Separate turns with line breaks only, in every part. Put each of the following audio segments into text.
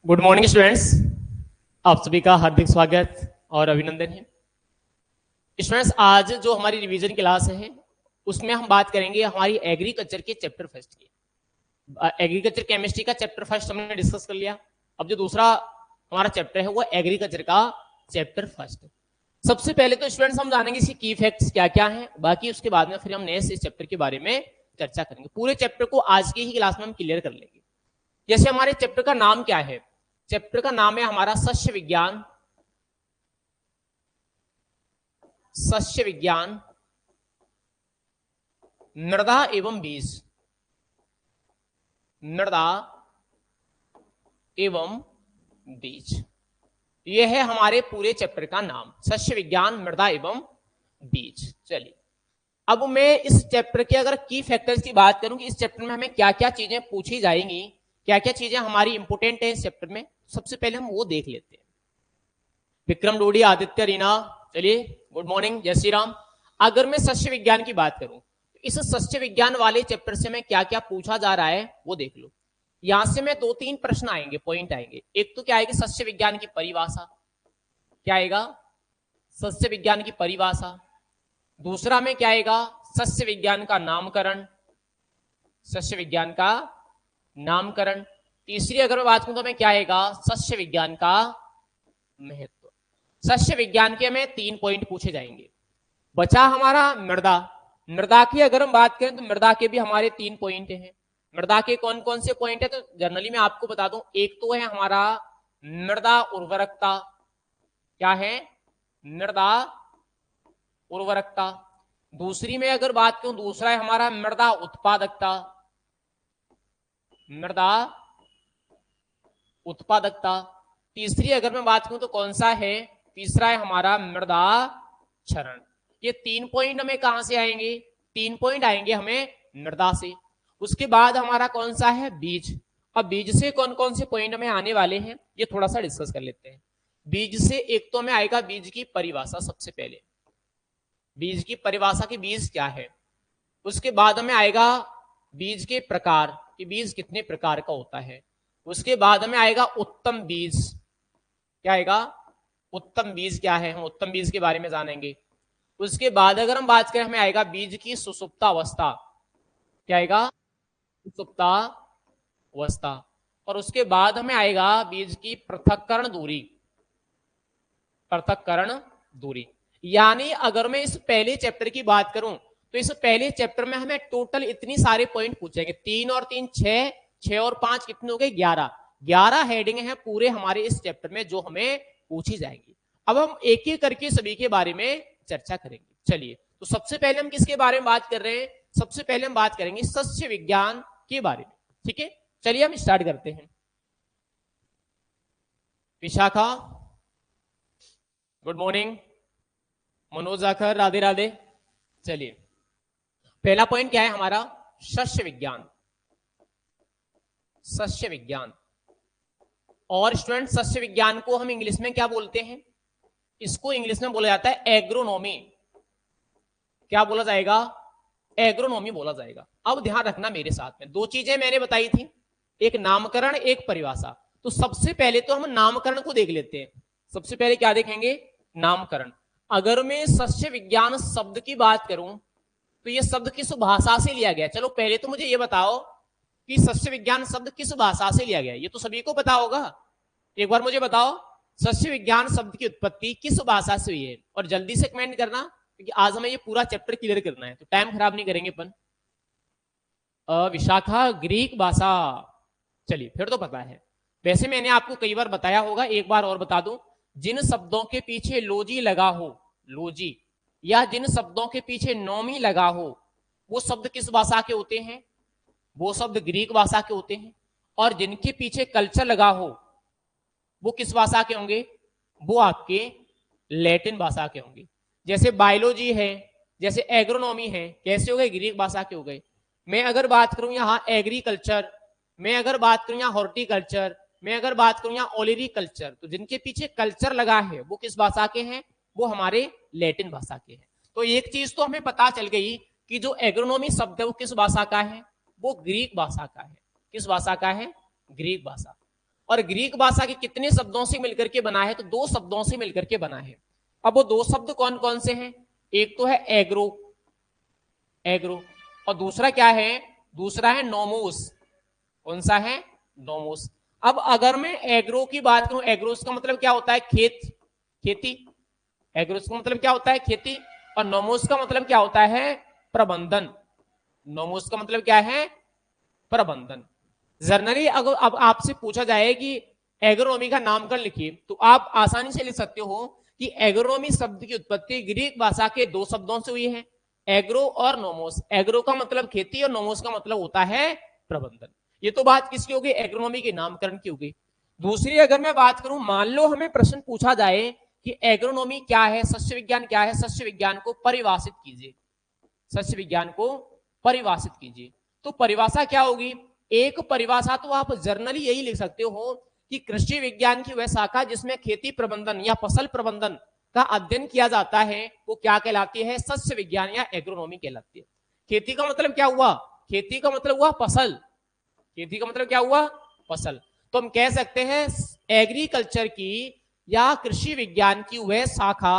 Good morning students, आप सभी का हार्दिक स्वागत और अभिनंदन है। स्टूडेंट्स, आज जो हमारी रिवीजन क्लास है उसमें हम बात करेंगे हमारी एग्रीकल्चर के चैप्टर फर्स्ट की। एग्रीकल्चर केमिस्ट्री का चैप्टर फर्स्ट हमने डिस्कस कर लिया। अब जो दूसरा हमारा चैप्टर है वो एग्रीकल्चर का चैप्टर फर्स्ट। सबसे पहले तो स्टूडेंट्स हम जानेंगे इसकी की फैक्ट्स क्या क्या हैं, बाकी उसके बाद में फिर हम नेक्स्ट इस चैप्टर के बारे में चर्चा करेंगे। पूरे चैप्टर को आज की ही क्लास में हम क्लियर कर लेंगे। जैसे हमारे चैप्टर का नाम क्या है, चैप्टर का नाम है हमारा सस्य विज्ञान। सस्य विज्ञान, मृदा एवं बीज, मृदा एवं बीज, यह है हमारे पूरे चैप्टर का नाम, सस्य विज्ञान, मृदा एवं बीज। चलिए, अब मैं इस चैप्टर के अगर की फैक्टर्स की बात करूं कि इस चैप्टर में हमें क्या क्या चीजें पूछी जाएंगी, क्या क्या चीजें हमारी इंपोर्टेंट है इस चैप्टर में, सबसे पहले हम वो देख लेते हैं। विक्रम डोडी, आदित्य, रीना, चलिए गुड मॉर्निंग, जय श्री राम। अगर मैं सस्य विज्ञान की बात करूं तो इस सस्य विज्ञान वाले चैप्टर से मैं क्या क्या पूछा जा रहा है वो देख लो। यहां से मैं 2-3 प्रश्न आएंगे, पॉइंट आएंगे। एक तो क्या आएगी, सस्य विज्ञान की परिभाषा, क्या आएगा, सस्य विज्ञान की परिभाषा। दूसरा में क्या आएगा, सस्य विज्ञान का नामकरण, सस्य विज्ञान का नामकरण। तीसरी अगर मैं बात करूं तो मैं क्या आएगा, सस्य विज्ञान का महत्व। सस्य विज्ञान के हमें 3 पॉइंट पूछे जाएंगे। बचा हमारा मृदा। मृदा की अगर हम बात करें तो मृदा के भी हमारे 3 पॉइंट हैं। मृदा के कौन कौन से पॉइंट है तो जनरली मैं आपको बता दूं, एक तो है हमारा मृदा उर्वरकता, क्या है, मृदा उर्वरकता। दूसरी में अगर बात करूं, दूसरा है हमारा मृदा उत्पादकता, मृदा उत्पादकता। तीसरी अगर मैं बात करूं तो कौन सा है, तीसरा है हमारा मृदा क्षरण। ये 3 पॉइंट हमें कहां से आएंगे, 3 पॉइंट आएंगे हमें मृदा से। उसके बाद हमारा कौन सा है, बीज। अब बीज से कौन कौन से पॉइंट हमें आने वाले हैं ये थोड़ा सा डिस्कस कर लेते हैं। बीज से एक तो हमें आएगा बीज की परिभाषा, सबसे पहले बीज की परिभाषा की बीज क्या है। उसके बाद हमें आएगा बीज के प्रकार कि बीज कितने प्रकार का होता है। उसके बाद हमें आएगा उत्तम बीज, क्या आएगा, उत्तम बीज क्या है, हम उत्तम बीज के बारे में जानेंगे। उसके बाद अगर हम बात करें हमें आएगा बीज की सुसुप्तावस्था, क्या आएगा, सुसुप्तावस्था। और उसके बाद हमें आएगा बीज की पृथक्करण दूरी, पृथक्करण दूरी। यानी अगर मैं इस पहले चैप्टर की बात करूं तो इस पहले चैप्टर में हमें टोटल इतनी सारे पॉइंट पूछेंगे, 3 और 3 6, 6 और 5 कितने हो गए, 11 हेडिंग है पूरे हमारे इस चैप्टर में जो हमें पूछी जाएंगी। अब हम एक एक करके सभी के बारे में चर्चा करेंगे। चलिए, तो सबसे पहले हम किसके बारे में बात कर रहे हैं, सबसे पहले हम बात करेंगे सस्य विज्ञान के बारे में। ठीक है, चलिए हम स्टार्ट करते हैं। विशाखा गुड मॉर्निंग, मनोज आखर, राधे राधे। चलिए, पहला पॉइंट क्या है हमारा, सस्य विज्ञान, सस्य विज्ञान। और स्टूडेंट, सस्य विज्ञान को हम इंग्लिश में क्या बोलते हैं, इसको इंग्लिश में बोला जाता है एग्रोनॉमी। क्या बोला जाएगा, एग्रोनॉमी बोला जाएगा। अब ध्यान रखना मेरे साथ में, 2 चीजें मैंने बताई थी, एक नामकरण एक परिभाषा। तो सबसे पहले तो हम नामकरण को देख लेते हैं। सबसे पहले क्या देखेंगे, नामकरण। अगर मैं सस्य विज्ञान शब्द की बात करूं तो यह शब्द किस भाषा से लिया गया। चलो पहले तो मुझे यह बताओ कि सस्य विज्ञान शब्द किस भाषा से लिया गया, ये तो सभी को पता होगा। एक बार मुझे बताओ, सस्य विज्ञान शब्द की उत्पत्ति किस भाषा से हुई है, और जल्दी से कमेंट करना क्योंकि आज हमें ये पूरा चैप्टर क्लियर करना है, तो टाइम खराब नहीं करेंगे अपन। विशाखा, ग्रीक भाषा। चलिए, फिर तो पता है। वैसे मैंने आपको कई बार बताया होगा, एक बार और बता दूं, जिन शब्दों के पीछे लोजी लगा हो, लोजी, या जिन शब्दों के पीछे नोमी लगा हो, वो शब्द किस भाषा के होते हैं, वो शब्द ग्रीक भाषा के होते हैं। और जिनके पीछे कल्चर लगा हो वो किस भाषा के होंगे, वो आपके लैटिन भाषा के होंगे। जैसे बायोलॉजी है, जैसे एग्रोनॉमी है, कैसे हो गए, ग्रीक भाषा के हो गए। मैं अगर बात करूं यहां एग्रीकल्चर, मैं अगर बात करूं यहां हॉर्टिकल्चर, मैं अगर बात करूं यहां ओलेरीकल्चर, तो जिनके पीछे कल्चर लगा है वो किस भाषा के हैं, वो हमारे लैटिन भाषा के हैं। तो एक चीज तो हमें पता चल गई कि जो एग्रोनॉमी शब्द है वो किस भाषा का है, वो ग्रीक भाषा का है। किस भाषा का है, ग्रीक भाषा। और ग्रीक भाषा के कितने शब्दों से मिलकर के बना है, तो 2 शब्दों से मिलकर के बना है। अब वो 2 शब्द कौन कौन से हैं? एक तो है एग्रो, एग्रो, और दूसरा क्या है? दूसरा है नोमोस। कौन सा है? नोमोस। अब अगर मैं एग्रो की बात करूं, एग्रोस का मतलब क्या होता है? खेत, खेती। एग्रोस का मतलब क्या होता है? खेती। और नोमोस का मतलब क्या होता है? प्रबंधन। नोमोस का मतलब क्या है? प्रबंधन। जनरली अगर अब आपसे पूछा जाए कि एग्रोनॉमी का नामकरण लिखिए, तो आप आसानी से लिख सकते हो कि एग्रोनॉमी शब्द की उत्पत्ति ग्रीक भाषा के 2 शब्दों से हुई है, एग्रो और नोमोस। एग्रो का मतलब खेती और नोमोस का मतलब होता है प्रबंधन। ये तो बात किसकी हो गई? एग्रोनॉमी के नामकरण की हो गई। दूसरी अगर मैं बात करूं, मान लो हमें प्रश्न पूछा जाए कि एग्रोनॉमी क्या है, सस्य विज्ञान क्या है, सस्य विज्ञान को परिभाषित कीजिए, सस्य विज्ञान को परिभाषित कीजिए, तो परिभाषा क्या होगी? एक परिभाषा तो आप जर्नली यही लिख सकते हो कि कृषि विज्ञान की वह शाखा जिसमें खेती प्रबंधन या फसल प्रबंधन का अध्ययन किया जाता है, वो क्या कहलाती है? सस्य विज्ञान या एग्रोनॉमी कहलाती है। खेती का मतलब क्या हुआ? खेती का मतलब हुआ फसल। खेती का मतलब क्या हुआ? फसल। तो हम कह सकते हैं एग्रीकल्चर की या कृषि विज्ञान की वह शाखा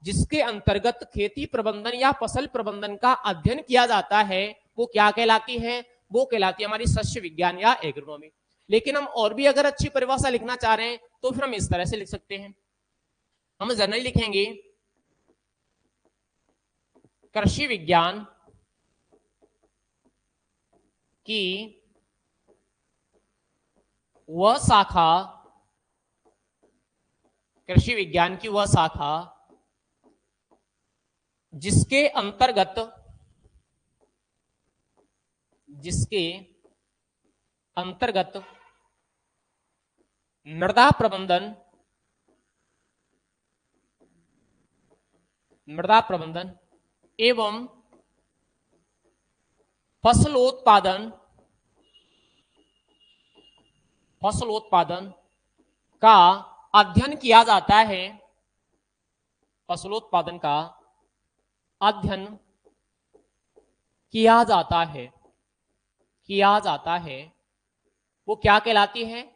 जिसके अंतर्गत खेती प्रबंधन या फसल प्रबंधन का अध्ययन किया जाता है, वो क्या कहलाती है? वो कहलाती है हमारी सस्य विज्ञान या एग्रोनॉमी। लेकिन हम और भी अगर अच्छी परिभाषा लिखना चाह रहे हैं तो फिर हम इस तरह से लिख सकते हैं। हम जनरली लिखेंगे कृषि विज्ञान की वह शाखा, कृषि विज्ञान की वह शाखा जिसके अंतर्गत, जिसके अंतर्गत मृदा प्रबंधन, मृदा प्रबंधन एवं फसलोत्पादन, फसलोत्पादन का अध्ययन किया जाता है, फसलोत्पादन का अध्ययन किया जाता है, किया जाता है, वो क्या कहलाती है?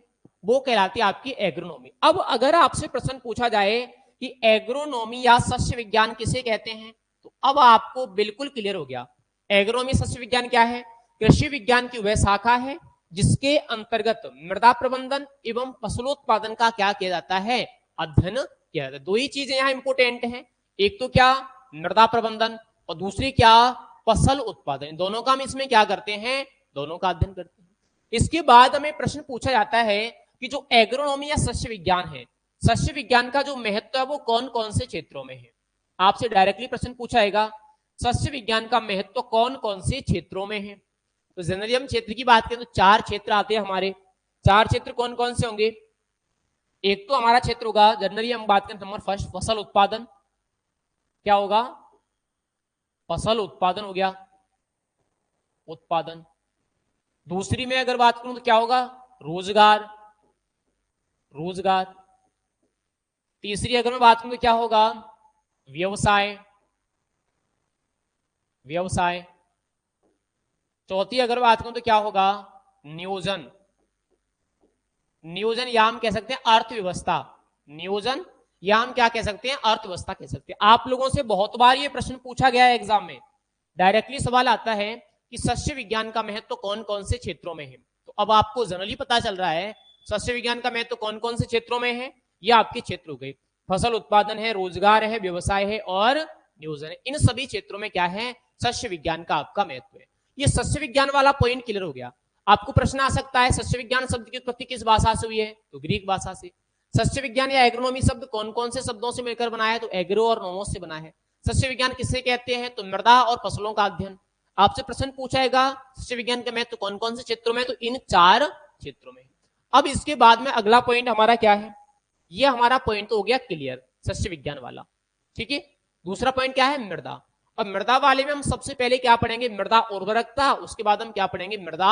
वो कहलाती है आपकी एग्रोनॉमी। अब अगर आपसे प्रश्न पूछा जाए कि एग्रोनॉमी या सस्य विज्ञान किसे कहते हैं, तो अब आपको बिल्कुल क्लियर हो गया। एग्रोनॉमी सस्य विज्ञान क्या है? कृषि विज्ञान की वह शाखा है जिसके अंतर्गत मृदा प्रबंधन एवं फसलोत्पादन का क्या किया जाता है? अध्ययन किया जाता है। 2 ही चीजें यहां इंपोर्टेंट हैं, एक तो क्या? मृदा प्रबंधन, और दूसरी क्या? फसल उत्पादन। दोनों का हम इसमें क्या करते हैं? दोनों का अध्ययन करते हैं। इसके बाद हमें प्रश्न पूछा जाता है कि जो एग्रोनॉमी या सस्य विज्ञान है, सस्य विज्ञान का जो महत्व है वो कौन कौन से क्षेत्रों में है? आपसे डायरेक्टली प्रश्न पूछा जाएगा सस्य विज्ञान का महत्व कौन कौन से क्षेत्रों में है। तो जनरली हम क्षेत्र की बात करें तो 4 क्षेत्र आते हैं हमारे। 4 क्षेत्र कौन कौन से होंगे? एक तो हमारा क्षेत्र होगा, जनरली हम बात करें नंबर फर्स्ट, फसल उत्पादन। क्या होगा? फसल उत्पादन हो गया, उत्पादन। दूसरी में अगर बात करूं तो क्या होगा? रोजगार, रोजगार। तीसरी अगर मैं बात करूं तो क्या होगा? व्यवसाय, व्यवसाय। चौथी अगर बात करूं तो क्या होगा? नियोजन, नियोजन या हम कह सकते हैं अर्थव्यवस्था। नियोजन या हम क्या कह सकते हैं? अर्थव्यवस्था कह सकते हैं। आप लोगों से बहुत बार ये प्रश्न पूछा गया है एग्जाम में, डायरेक्टली सवाल आता है कि सस्य विज्ञान का महत्व कौन कौन से क्षेत्रों में है। तो अब आपको जनरली पता चल रहा है सस्य विज्ञान का महत्व कौन कौन से क्षेत्रों में है। ये आपके क्षेत्र हो गए, फसल उत्पादन है, रोजगार है, व्यवसाय है और नियोजन है। इन सभी क्षेत्रों में क्या है? सस्य विज्ञान का आपका महत्व है। ये सस्य विज्ञान वाला पॉइंट क्लियर हो गया। आपको प्रश्न आ सकता है सस्य विज्ञान शब्द की उत्पत्ति किस भाषा से हुई है? तो ग्रीक भाषा से। सस्य विज्ञान या एग्रोनॉमी शब्द कौन कौन से शब्दों से मिलकर बना है? तो एग्रो और नोमोस से बना है। सस्य विज्ञान किसे कहते हैं? तो मृदा और फसलों का अध्ययन। आपसे प्रश्न पूछाएगा सस्य विज्ञान का महत्व कौन कौन से क्षेत्रों में? तो इन 4 क्षेत्रों में। अब इसके बाद में अगला पॉइंट हमारा क्या है? ये हमारा पॉइंट तो हो गया क्लियर, सस्य विज्ञान वाला। ठीक है, दूसरा पॉइंट क्या है? मृदा। और मृदा वाले में हम सबसे पहले क्या पढ़ेंगे? मृदा उर्वरकता। उसके बाद हम क्या पढ़ेंगे? मृदा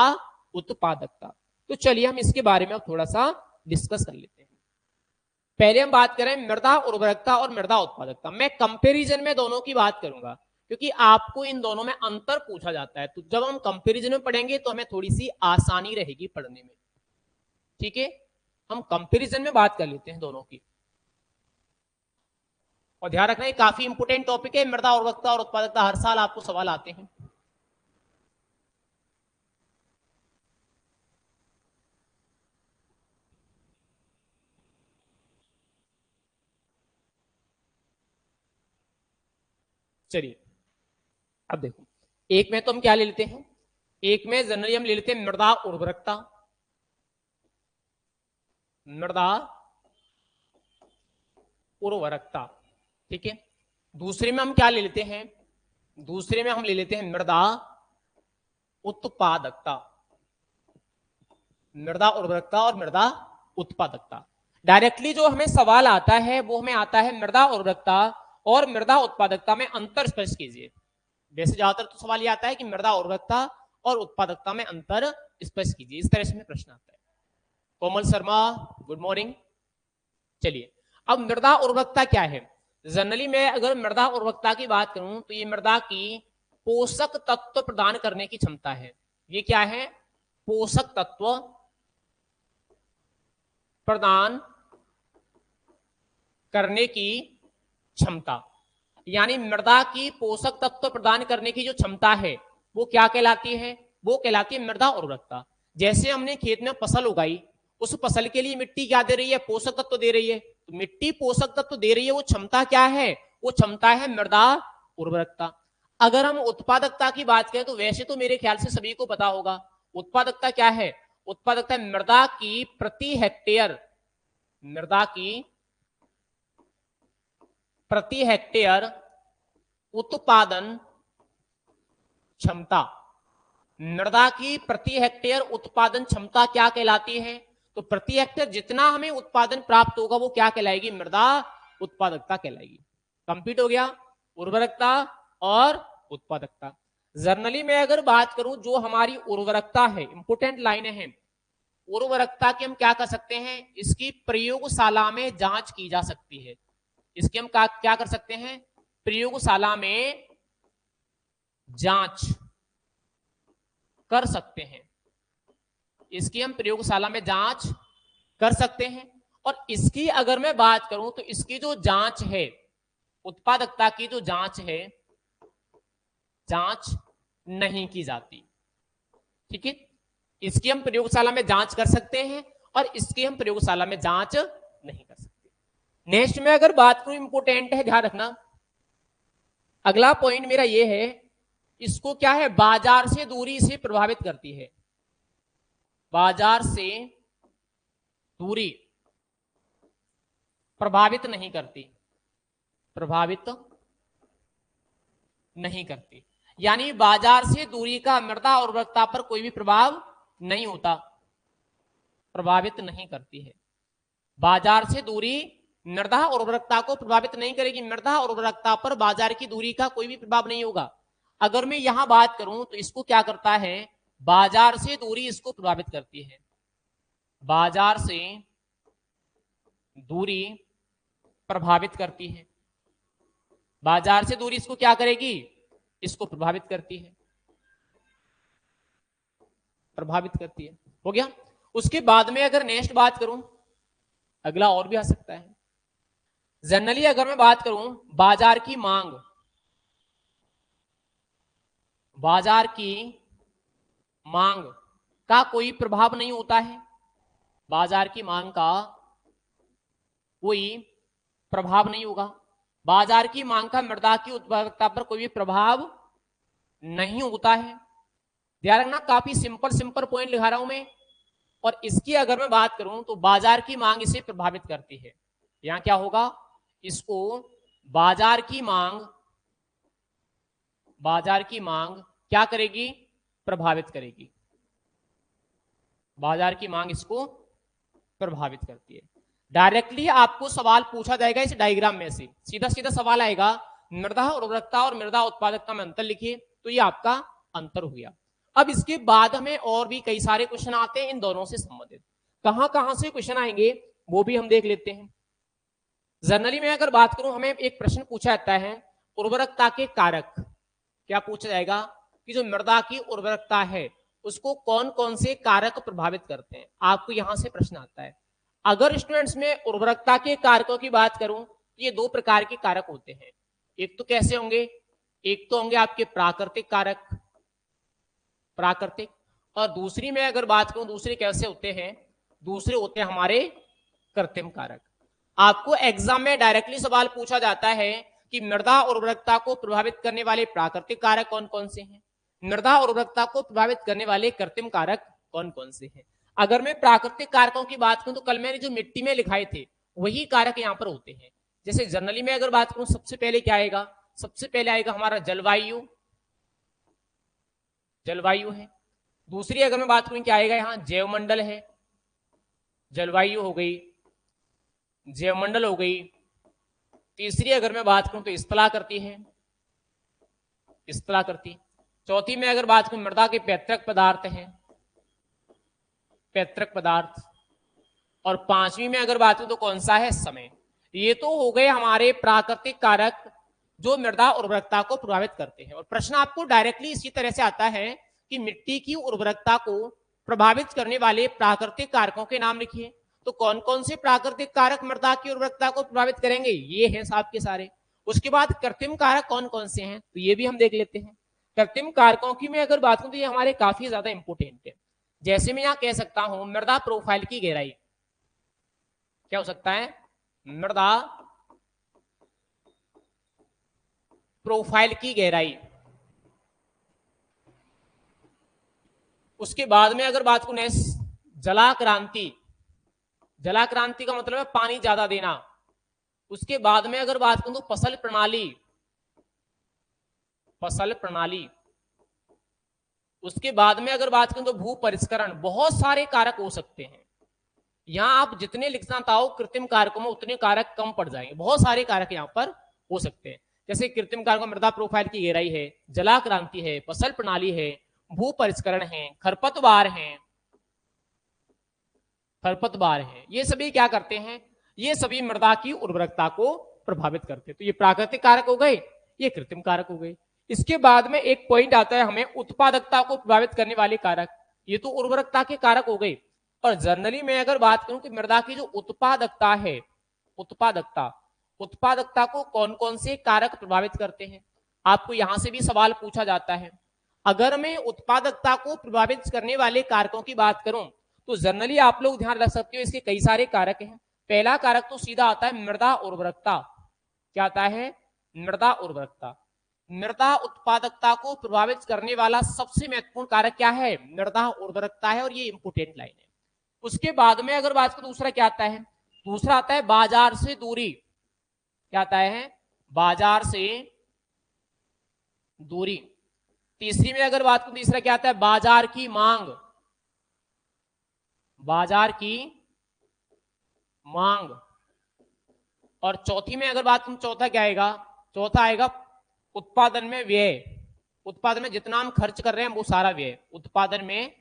उत्पादकता। तो चलिए हम इसके बारे में अब थोड़ा सा डिस्कस कर लेते हैं। पहले हम बात करें मृदा उर्वरकता और मृदा उत्पादकता। मैं कंपैरिजन में दोनों की बात करूंगा क्योंकि आपको इन दोनों में अंतर पूछा जाता है। तो जब हम कंपैरिजन में पढ़ेंगे तो हमें थोड़ी सी आसानी रहेगी पढ़ने में। ठीक है, हम कंपैरिजन में बात कर लेते हैं दोनों की। और ध्यान रखना ये काफी इंपोर्टेंट टॉपिक है, मृदा उर्वरकता और उत्पादकता, हर साल आपको सवाल आते हैं। चलिए अब देखो, एक में तो हम क्या ले लेते हैं, एक में जनरली हम ले लेते हैं मृदा उर्वरकता, मृदा उर्वरकता, ठीक है। दूसरे में हम क्या ले लेते हैं, दूसरे में हम ले लेते हैं मृदा उत्पादकता, मृदा उर्वरकता और मृदा उत्पादकता। डायरेक्टली जो हमें सवाल आता है वो हमें आता है मृदा उर्वरकता और मृदा उत्पादकता में अंतर स्पष्ट कीजिए। वैसे ज्यादातर तो सवाल ये आता है कि मृदा उर्वरकता और उत्पादकता में अंतर स्पष्ट कीजिए, इस तरह से हमें प्रश्न आता है। Komal Sharma good morning. चलिए अब मृदा उर्वरकता क्या है, जनरली मैं अगर मृदा उर्वरकता की बात करूं तो ये मृदा की पोषक तत्व प्रदान करने की क्षमता है। ये क्या है, पोषक तत्व प्रदान करने की क्षमता, यानी मृदा की पोषक तत्व प्रदान करने की जो क्षमता है वो क्या कहलाती है, वो कहलाती है मृदा उर्वरकता। जैसे हमने खेत में फसल उगाई, उस फसल के लिए मिट्टी क्या दे रही है, पोषक तत्व दे रही है, तो मिट्टी पोषक तत्व दे रही है, वो क्षमता क्या है, वो क्षमता है मृदा उर्वरकता। अगर हम उत्पादकता की बात करें तो वैसे तो मेरे ख्याल से सभी को पता होगा उत्पादकता क्या है, उत्पादकता मृदा की प्रति हेक्टेयर, मृदा की प्रति हेक्टेयर उत्पादन क्षमता, मृदा की प्रति हेक्टेयर उत्पादन क्षमता क्या कहलाती है, तो प्रति हेक्टेयर जितना हमें उत्पादन प्राप्त होगा वो क्या कहलाएगी, मृदा उत्पादकता कहलाएगी। कंप्लीट हो गया उर्वरकता और उत्पादकता। जर्नली में अगर बात करूं जो हमारी उर्वरकता है, इंपोर्टेंट लाइनें हैं, उर्वरकता की हम क्या कर सकते हैं, इसकी प्रयोगशाला में जांच की जा सकती है। इसकी हम क्या कर सकते हैं, प्रयोगशाला में जांच कर सकते हैं, इसकी हम प्रयोगशाला में जांच कर सकते हैं। और इसकी अगर मैं बात करूं तो इसकी जो जांच है, उत्पादकता की जो जांच है, जांच नहीं की जाती, ठीक है। इसकी हम प्रयोगशाला में जांच कर सकते हैं और इसकी हम प्रयोगशाला में जांच नहीं कर सकते। नेक्स्ट में अगर बात करूं, इंपोर्टेंट है, ध्यान रखना, अगला पॉइंट मेरा ये है, इसको क्या है, बाजार से दूरी से प्रभावित करती है, बाजार से दूरी प्रभावित नहीं करती, प्रभावित नहीं करती, यानी बाजार से दूरी का मृदा उर्वरकता पर कोई भी प्रभाव नहीं होता, प्रभावित नहीं करती है। बाजार से दूरी मृदा उर्वरकता को प्रभावित नहीं करेगी, मृदा उर्वरकता पर बाजार की दूरी का कोई भी प्रभाव नहीं होगा। अगर मैं यहां बात करूं तो इसको क्या करता है, बाजार से दूरी इसको प्रभावित करती है, बाजार से दूरी प्रभावित करती है, बाजार से दूरी इसको क्या करेगी, इसको प्रभावित करती है, प्रभावित करती है। हो गया। उसके बाद में अगर नेक्स्ट बात करूं, अगला और भी आ सकता है। जनरली अगर मैं बात करूं बाजार की मांग, बाजार की मांग का कोई प्रभाव नहीं होता है, बाजार की मांग का कोई प्रभाव नहीं होगा, बाजार की मांग का मृदा की उत्पादकता पर कोई भी प्रभाव नहीं होता है। ध्यान रखना, काफी सिंपल पॉइंट लिखा रहा हूं मैं। और इसकी अगर मैं बात करूं तो बाजार की मांग इसे प्रभावित करती है, यहां क्या होगा, इसको बाजार की मांग, बाजार की मांग क्या करेगी, प्रभावित करेगी, बाजार की मांग इसको प्रभावित करती है। डायरेक्टली आपको सवाल पूछा जाएगा इस डायग्राम में से, सीधा सीधा सवाल आएगा, मृदा उर्वरकता और मृदा उत्पादकता में अंतर लिखिए, तो ये आपका अंतर हो गया। अब इसके बाद हमें और भी कई सारे क्वेश्चन आते हैं इन दोनों से संबंधित, कहां कहां से क्वेश्चन आएंगे वो भी हम देख लेते हैं। जनरली में अगर बात करूं, हमें एक प्रश्न पूछा जाता है उर्वरकता के कारक, क्या पूछा जाएगा कि जो मृदा की उर्वरकता है उसको कौन कौन से कारक प्रभावित करते हैं, आपको यहां से प्रश्न आता है। अगर स्टूडेंट्स में उर्वरकता के कारकों की बात करूं तो ये दो प्रकार के कारक होते हैं। एक तो कैसे होंगे, एक तो होंगे आपके प्राकृतिक कारक, प्राकृतिक, और दूसरी में अगर बात करूं दूसरे कैसे होते हैं, दूसरे होते हैं हमारे कृत्रिम कारक। आपको एग्जाम में डायरेक्टली सवाल पूछा जाता है कि मृदा उर्वरकता को प्रभावित करने वाले प्राकृतिक कारक कौन कौन से हैं, मृदा उर्वरकता को प्रभावित करने वाले कृत्रिम कारक कौन कौन से हैं। अगर मैं प्राकृतिक कारकों की बात करूं तो कल मैंने जो मिट्टी में लिखाए थे वही कारक यहां पर होते हैं। जैसे जनरली में अगर बात करूं सबसे पहले क्या आएगा, सबसे पहले आएगा हमारा जलवायु, जलवायु है। दूसरी अगर मैं बात करूं क्या आएगा, यहां जैवमंडल है, जलवायु हो गई, जैवमंडल हो गई। तीसरी अगर मैं बात करूं तो स्थलाकृति है, स्थलाकृति। चौथी में अगर बात करूं मृदा के पैतृक पदार्थ हैं, पैतृक पदार्थ। और पांचवी में अगर बात करूं तो कौन सा है, समय। ये तो हो गए हमारे प्राकृतिक कारक जो मृदा उर्वरकता को प्रभावित करते हैं। और प्रश्न आपको डायरेक्टली इसी तरह से आता है कि मिट्टी की उर्वरकता को प्रभावित करने वाले प्राकृतिक कारकों के नाम लिखिए। तो कौन कौन से प्राकृतिक कारक मृदा की उर्वरकता को प्रभावित करेंगे, ये हैं साहब के सारे। उसके बाद कृत्रिम कारक कौन कौन से हैं, तो ये भी हम देख लेते हैं। कृत्रिम कारकों की मैं अगर बात करूं तो ये हमारे काफी ज्यादा इंपोर्टेंट है। जैसे मैं यहां कह सकता हूं मृदा प्रोफाइल की गहराई, क्या हो सकता है, मृदा प्रोफाइल की गहराई। उसके बाद में अगर बात करूं जलाक्रांति, जलाक्रांति का मतलब है पानी ज्यादा देना। उसके बाद में अगर बात करूं तो फसल प्रणाली, फसल प्रणाली। उसके बाद में अगर बात करूं तो भू परिष्करण। बहुत सारे कारक हो सकते हैं, यहां आप जितने लिखना चाहो कृत्रिम कारकों में उतने कारक कम पड़ जाएंगे। बहुत सारे कारक यहां पर हो सकते हैं। जैसे कृत्रिम कारकों मृदा प्रोफाइल की गहराई है, जलाक्रांति है, फसल प्रणाली है, भू परिष्करण है, खरपतवार है, खरपतवार है। ये सभी क्या करते हैं, ये सभी मृदा की उर्वरकता को प्रभावित करते हैं। तो ये प्राकृतिक कारक हो गए, ये कृत्रिम कारक हो गए। इसके बाद में एक पॉइंट आता है हमें उत्पादकता को प्रभावित करने वाले कारक। ये तो उर्वरकता के कारक हो गए। और जनरली मैं अगर बात करूं कि मृदा की जो उत्पादकता है, उत्पादकता, उत्पादकता को कौन कौन से कारक प्रभावित करते हैं, आपको यहां से भी सवाल पूछा जाता है। अगर मैं उत्पादकता को प्रभावित करने वाले कारकों की बात करूं तो जनरली आप लोग ध्यान रख सकते हो इसके कई सारे कारक हैं। पहला कारक तो सीधा आता है मृदा उर्वरकता। क्या आता है, मृदा उर्वरकता। मृदा उत्पादकता को प्रभावित करने वाला सबसे महत्वपूर्ण कारक क्या है, मृदा उर्वरकता है। और ये इंपोर्टेंट लाइन है। उसके बाद में अगर बात करूं दूसरा क्या आता है, दूसरा आता है बाजार से दूरी। क्या आता है, बाजार से दूरी। तीसरी में अगर बात करूं तीसरा क्या आता है, बाजार की मांग, बाजार की मांग। और चौथी में अगर बात करूं चौथा क्या आएगा, चौथा आएगा उत्पादन में व्यय। उत्पादन में जितना हम खर्च कर रहे हैं वो सारा व्यय, उत्पादन में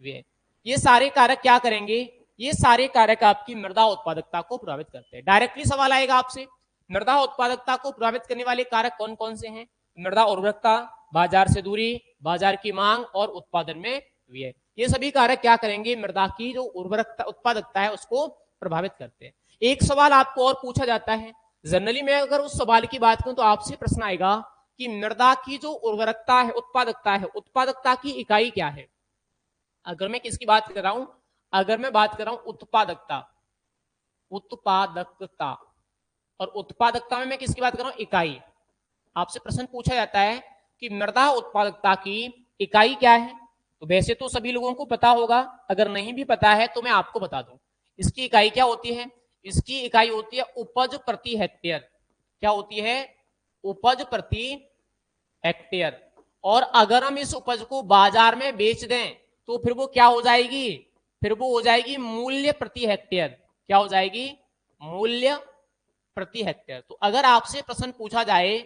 व्यय। ये सारे कारक क्या करेंगे, ये सारे कारक आपकी मृदा उत्पादकता को प्रभावित करते हैं। डायरेक्टली सवाल आएगा आपसे मृदा उत्पादकता को प्रभावित करने वाले कारक कौन कौन से हैं, मृदा उर्वरकता, बाजार से दूरी, बाजार की मांग और उत्पादन में व्यय। ये सभी कारक क्या करेंगे, मृदा की जो उर्वरकता उत्पादकता है उसको प्रभावित करते हैं। एक सवाल आपको और पूछा जाता है, जनरली मैं अगर उस सवाल की बात करूं तो आपसे प्रश्न आएगा कि मृदा की जो उर्वरकता है, उत्पादकता है, उत्पादकता की इकाई क्या है। अगर मैं किसकी बात कर रहा हूं, अगर मैं बात कर रहा हूं उत्पादकता, उत्पादकता, और उत्पादकता में मैं किसकी बात कर रहा हूं, इकाई। आपसे प्रश्न पूछा जाता है कि मृदा उत्पादकता की इकाई क्या है। तो वैसे तो सभी लोगों को पता होगा, अगर नहीं भी पता है तो मैं आपको बता दूं। इसकी इकाई क्या होती है, इसकी इकाई होती है उपज प्रति हेक्टेयर। क्या होती है, उपज प्रति हेक्टेयर। और अगर हम इस उपज को बाजार में बेच दें तो फिर वो क्या हो जाएगी, फिर वो हो जाएगी मूल्य प्रति हेक्टेयर। क्या हो जाएगी, मूल्य प्रति हेक्टेयर। तो अगर आपसे प्रश्न पूछा जाए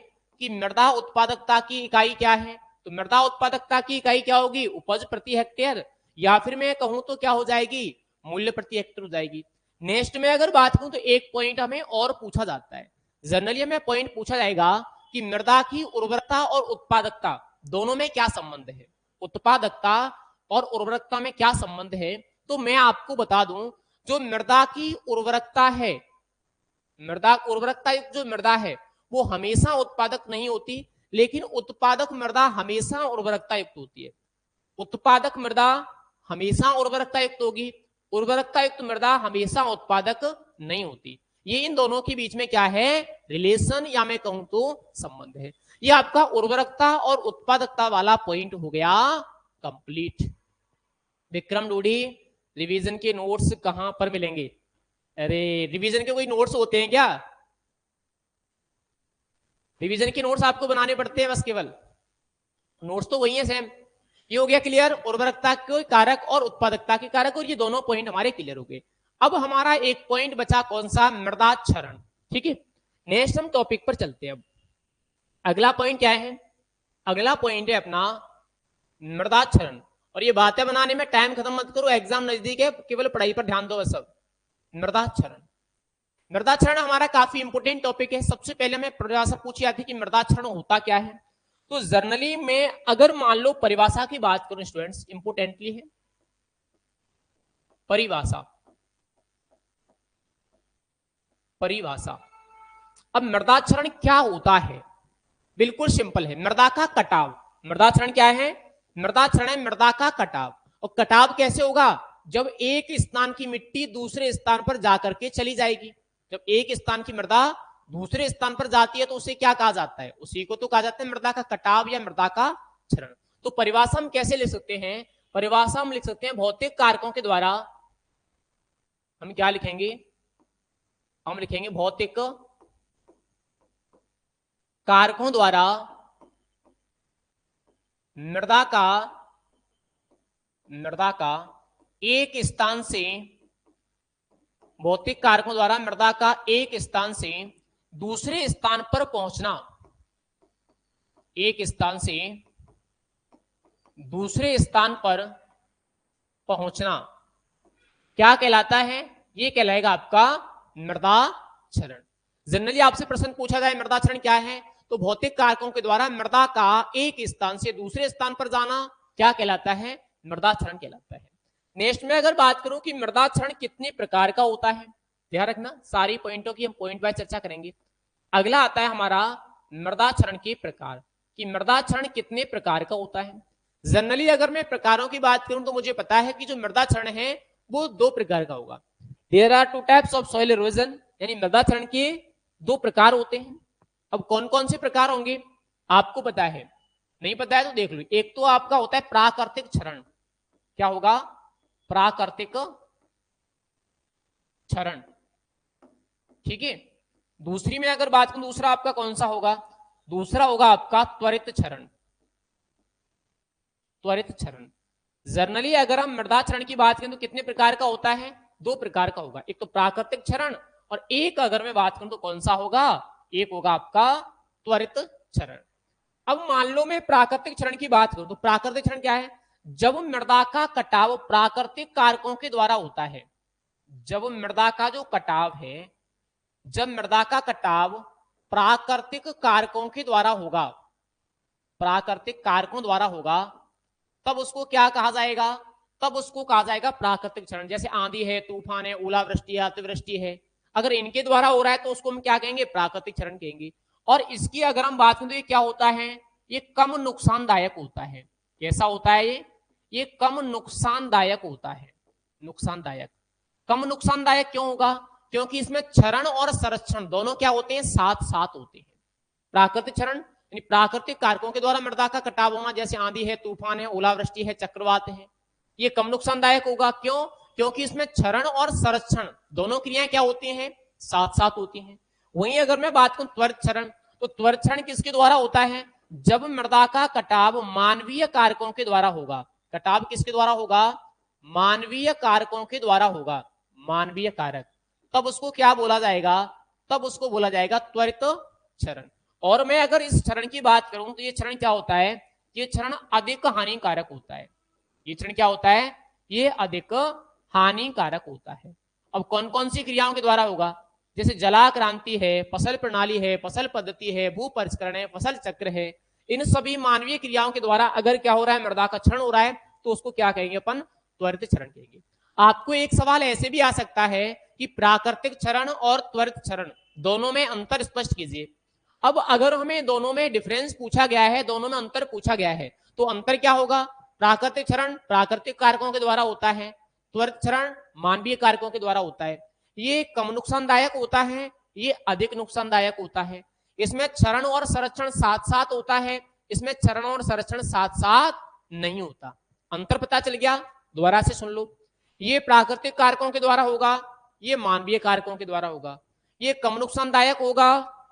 कि मृदा उत्पादकता की इकाई क्या है, तो मृदा उत्पादकता की इकाई क्या होगी, उपज प्रति हेक्टेयर, या फिर मैं कहूं तो क्या हो जाएगी, मूल्य प्रति हेक्टेयर हो जाएगी। नेक्स्ट में अगर बात करूं तो एक पॉइंट हमें और पूछा जाता है, जनरली हमें पॉइंट पूछा जाएगा कि मृदा की उर्वरकता और उत्पादकता दोनों में क्या संबंध है, उत्पादकता और उर्वरकता में क्या संबंध है। तो मैं आपको बता दूं जो मृदा की उर्वरकता है, मृदा उर्वरकता युक्त जो मृदा है वो हमेशा उत्पादक नहीं होती, लेकिन उत्पादक मृदा हमेशा उर्वरकता युक्त होती है। उत्पादक मृदा हमेशा उर्वरकता युक्त होगी, उर्वरकता युक्त मृदा हमेशा उत्पादक नहीं होती। ये इन दोनों के बीच में क्या है, रिलेशन या मैं कहूं तो संबंध है। ये आपका उर्वरकता और उत्पादकता वाला पॉइंट हो गया कंप्लीट। विक्रम डूडी, रिवीजन के नोट्स कहां पर मिलेंगे? अरे रिवीजन के कोई नोट्स होते हैं क्या? रिवीजन के नोट्स आपको बनाने पड़ते हैं बस, केवल नोट्स तो वही है सेम। ये हो गया क्लियर, उर्वरकता के कारक और उत्पादकता के कारक, और ये दोनों पॉइंट हमारे क्लियर हो गए। अब हमारा एक पॉइंट बचा, कौन सा? मृदा क्षरण। ठीक है, नेक्स्ट हम टॉपिक पर चलते हैं। अब अगला पॉइंट क्या है? अगला पॉइंट है अपना मृदा क्षरण। और ये बातें बनाने में टाइम खत्म मत करो, एग्जाम नजदीक है, केवल पढ़ाई पर ध्यान दो बस। सब मृदा क्षरण, मृदा क्षरण हमारा काफी इंपोर्टेंट टॉपिक है। सबसे पहले हमें परिभाषा पूछी जाती है कि मृदा क्षरण होता क्या है। तो जर्नली में अगर मान लो परिभाषा की बात करूं स्टूडेंट्स, इंपोर्टेंटली है परिभाषा। परिभाषा, अब मृदा क्षरण क्या होता है? बिल्कुल सिंपल है, मृदा का कटाव। मृदा क्षरण क्या है? मृदा क्षरण है मृदा का कटाव। और कटाव कैसे होगा? जब एक स्थान की मिट्टी दूसरे स्थान पर जाकर के चली जाएगी। जब एक स्थान की मृदा दूसरे स्थान पर जाती है तो उसे क्या कहा जाता है? उसी को तो कहा जाता है मृदा का कटाव या मृदा का क्षरण। तो परिभाषा हम कैसे लिख सकते हैं? परिभाषा हम लिख सकते हैं भौतिक कारकों के द्वारा। हम क्या लिखेंगे? हम लिखेंगे भौतिक कारकों द्वारा मृदा का एक स्थान से, भौतिक कारकों द्वारा मृदा का एक स्थान से दूसरे स्थान पर पहुंचना। एक स्थान से दूसरे स्थान पर पहुंचना क्या कहलाता है? ये कहलाएगा आपका मृदा क्षरण। जनरली आपसे प्रश्न पूछा जाए मृदा क्षरण क्या है, तो भौतिक कारकों के द्वारा मृदा का एक स्थान से दूसरे स्थान पर जाना क्या कहलाता है? मृदा क्षरण कहलाता है। नेक्स्ट में अगर बात करूं कि मृदा क्षरण कितने प्रकार का होता है, ध्यान रखना सारी पॉइंटों की हम पॉइंट वाइज चर्चा करेंगे। अगला आता है हमारा मृदा क्षरण के प्रकार, कि मृदा क्षरण कितने प्रकार का होता है। जनरली अगर मैं प्रकारों की बात करूं तो मुझे पता है कि जो मृदा क्षरण है वो दो प्रकार का होगा। There are two types of soil erosion, यानी मृदा क्षरण के दो प्रकार होते हैं। अब कौन कौन से प्रकार होंगे आपको पता है? नहीं पता है तो देख लो। एक तो आपका होता है प्राकृतिक क्षरण। क्या होगा? प्राकृतिक क्षरण। ठीक है, दूसरी में अगर बात करूं, दूसरा आपका कौन सा होगा? दूसरा होगा आपका त्वरित क्षरण। त्वरित क्षरण। जनरली अगर हम मृदा क्षरण की बात करें तो कितने प्रकार का होता है? दो प्रकार का होगा, एक तो प्राकृतिक क्षरण और एक अगर मैं बात करूं तो कौन सा होगा? एक होगा आपका त्वरित क्षरण। अब मान लो मैं प्राकृतिक क्षरण की बात करूं तो प्राकृतिक क्षरण क्या है? जब मृदा का कटाव प्राकृतिक कारकों के द्वारा होता है। जब मृदा का जो कटाव है, जब मृदा का कटाव प्राकृतिक कारकों के द्वारा होगा, प्राकृतिक कारकों द्वारा होगा, तब उसको क्या कहा जाएगा? तब उसको कहा जाएगा प्राकृतिक क्षरण। जैसे आंधी है, तूफान है, ओलावृष्टि है, अतिवृष्टि है, अगर इनके द्वारा हो रहा है तो उसको हम क्या कहेंगे? प्राकृतिक क्षरण कहेंगे। और इसकी अगर हम बात करें तो ये क्या होता है? ये कम नुकसानदायक होता है। कैसा होता है ये कम नुकसानदायक होता है। नुकसानदायक, कम नुकसानदायक क्यों होगा? क्योंकि इसमें क्षरण और संरक्षण दोनों क्या होते हैं? साथ साथ होते हैं। प्राकृतिक क्षरण यानी प्राकृतिक कारकों के द्वारा मृदा का कटाव होना, जैसे आंधी है, तूफान है, ओलावृष्टि है, चक्रवात है, ये कम नुकसानदायक होगा। क्यों? क्योंकि इसमें क्षरण और संरक्षण दोनों क्रियाएं क्या होती हैं? साथ साथ होती हैं। वहीं अगर मैं बात करूं त्वरित क्षरण, तो त्वरित क्षरण किसके द्वारा होता है? जब मृदा का कटाव मानवीय कारकों के द्वारा होगा। कटाव किसके द्वारा होगा? मानवीय कारकों के द्वारा होगा, मानवीय कारक। तब उसको क्या बोला जाएगा? तब उसको बोला जाएगा त्वरित क्षरण। और मैं अगर इस क्षरण की बात करूं तो ये क्षरण क्या होता है? ये क्षरण अधिक हानिकारक होता है। ये क्षरण क्या होता है? ये अधिक हानिकारक होता है। अब कौन कौन सी क्रियाओं के द्वारा होगा? जैसे जलाक्रांति है, फसल प्रणाली है, फसल पद्धति है, भू परिष्करण है, फसल चक्र है, इन सभी मानवीय क्रियाओं के द्वारा अगर क्या हो रहा है? मृदा का क्षरण हो रहा है, तो उसको क्या कहेंगे अपन? त्वरित क्षरण कहेंगे। आपको एक सवाल ऐसे भी आ सकता है कि प्राकृतिक क्षरण और त्वरित क्षरण दोनों में अंतर स्पष्ट कीजिए। अब अगर हमें दोनों में डिफरेंस पूछा गया है, दोनों में अंतर पूछा गया है, तो अंतर क्या होगा? प्राकृतिक क्षरण प्राकृतिक कारकों के द्वारा होता है, त्वरित क्षरण मानवीय कारकों के द्वारा होता है। ये कम नुकसानदायक होता है, ये अधिक नुकसानदायक होता है। इसमें क्षरण और संरक्षण साथ साथ होता है, इसमें क्षरण और संरक्षण साथ साथ नहीं होता। अंतर पता चल गया? दोबारा से सुन लो। ये प्राकृतिक कारकों के द्वारा होगा, ये मानवीय कारकों के द्वारा होगा। ये कम नुकसानदायक होगा,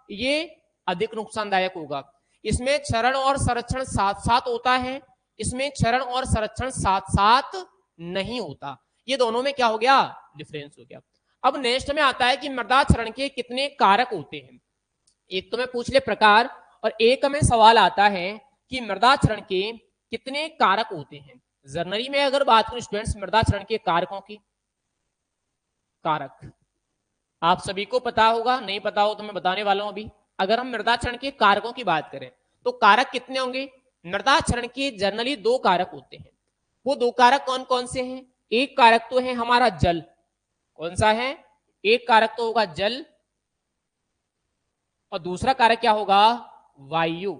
ये अधिक नुकसानदायक होगा। इसमें क्षरण और संरक्षण साथ साथ होता है, इसमें क्षरण और संरक्षण साथ साथ नहीं होता। ये दोनों में क्या हो गया? डिफरेंस हो गया। अब नेक्स्ट में आता है कि मृदा क्षरण के कितने कारक होते हैं। एक तो मैं पूछ ले प्रकार, और एक में सवाल आता है कि मृदा क्षरण के कितने कारक होते हैं। जनरली में अगर बात करूं स्टूडेंट्स मृदा क्षरण के कारकों की, कारक आप सभी को पता होगा, नहीं पता हो तो मैं बताने वाला हूं अभी। अगर हम मृदा क्षरण के कारकों की बात करें तो कारक कितने होंगे? मृदा क्षरण के जनरली 2 कारक होते हैं। वो 2 कारक कौन कौन से हैं? एक कारक तो है हमारा जल। कौन सा है? एक कारक तो होगा जल, और दूसरा कारक क्या होगा? वायु।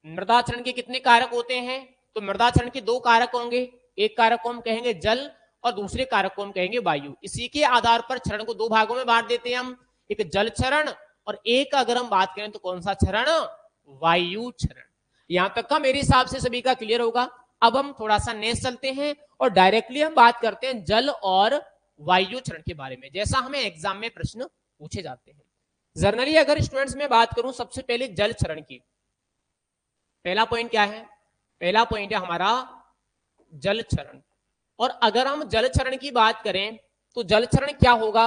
मृदा क्षरण के कितने कारक होते हैं? तो मृदा क्षरण के 2 कारक होंगे। एक कारक को हम कहेंगे जल और दूसरे कारक को हम कहेंगे वायु। इसी के आधार पर क्षरण को 2 भागों में बांट देते हैं हम, एक जल क्षरण और एक अगर हम बात करें तो कौन सा क्षरण? वायु क्षरण। यहां तक का मेरे हिसाब से सभी का क्लियर होगा। अब हम थोड़ा सा नेक्स्ट चलते हैं और डायरेक्टली हम बात करते हैं जल और वायु क्षरण के बारे में, जैसा हमें एग्जाम में प्रश्न पूछे जाते हैं। जनरली अगर स्टूडेंट्स में बात करूं सबसे पहले जल क्षरण की, पहला पॉइंट क्या है? पहला पॉइंट है हमारा जल क्षरण। और अगर हम जल क्षरण की बात करें तो जल क्षरण क्या होगा?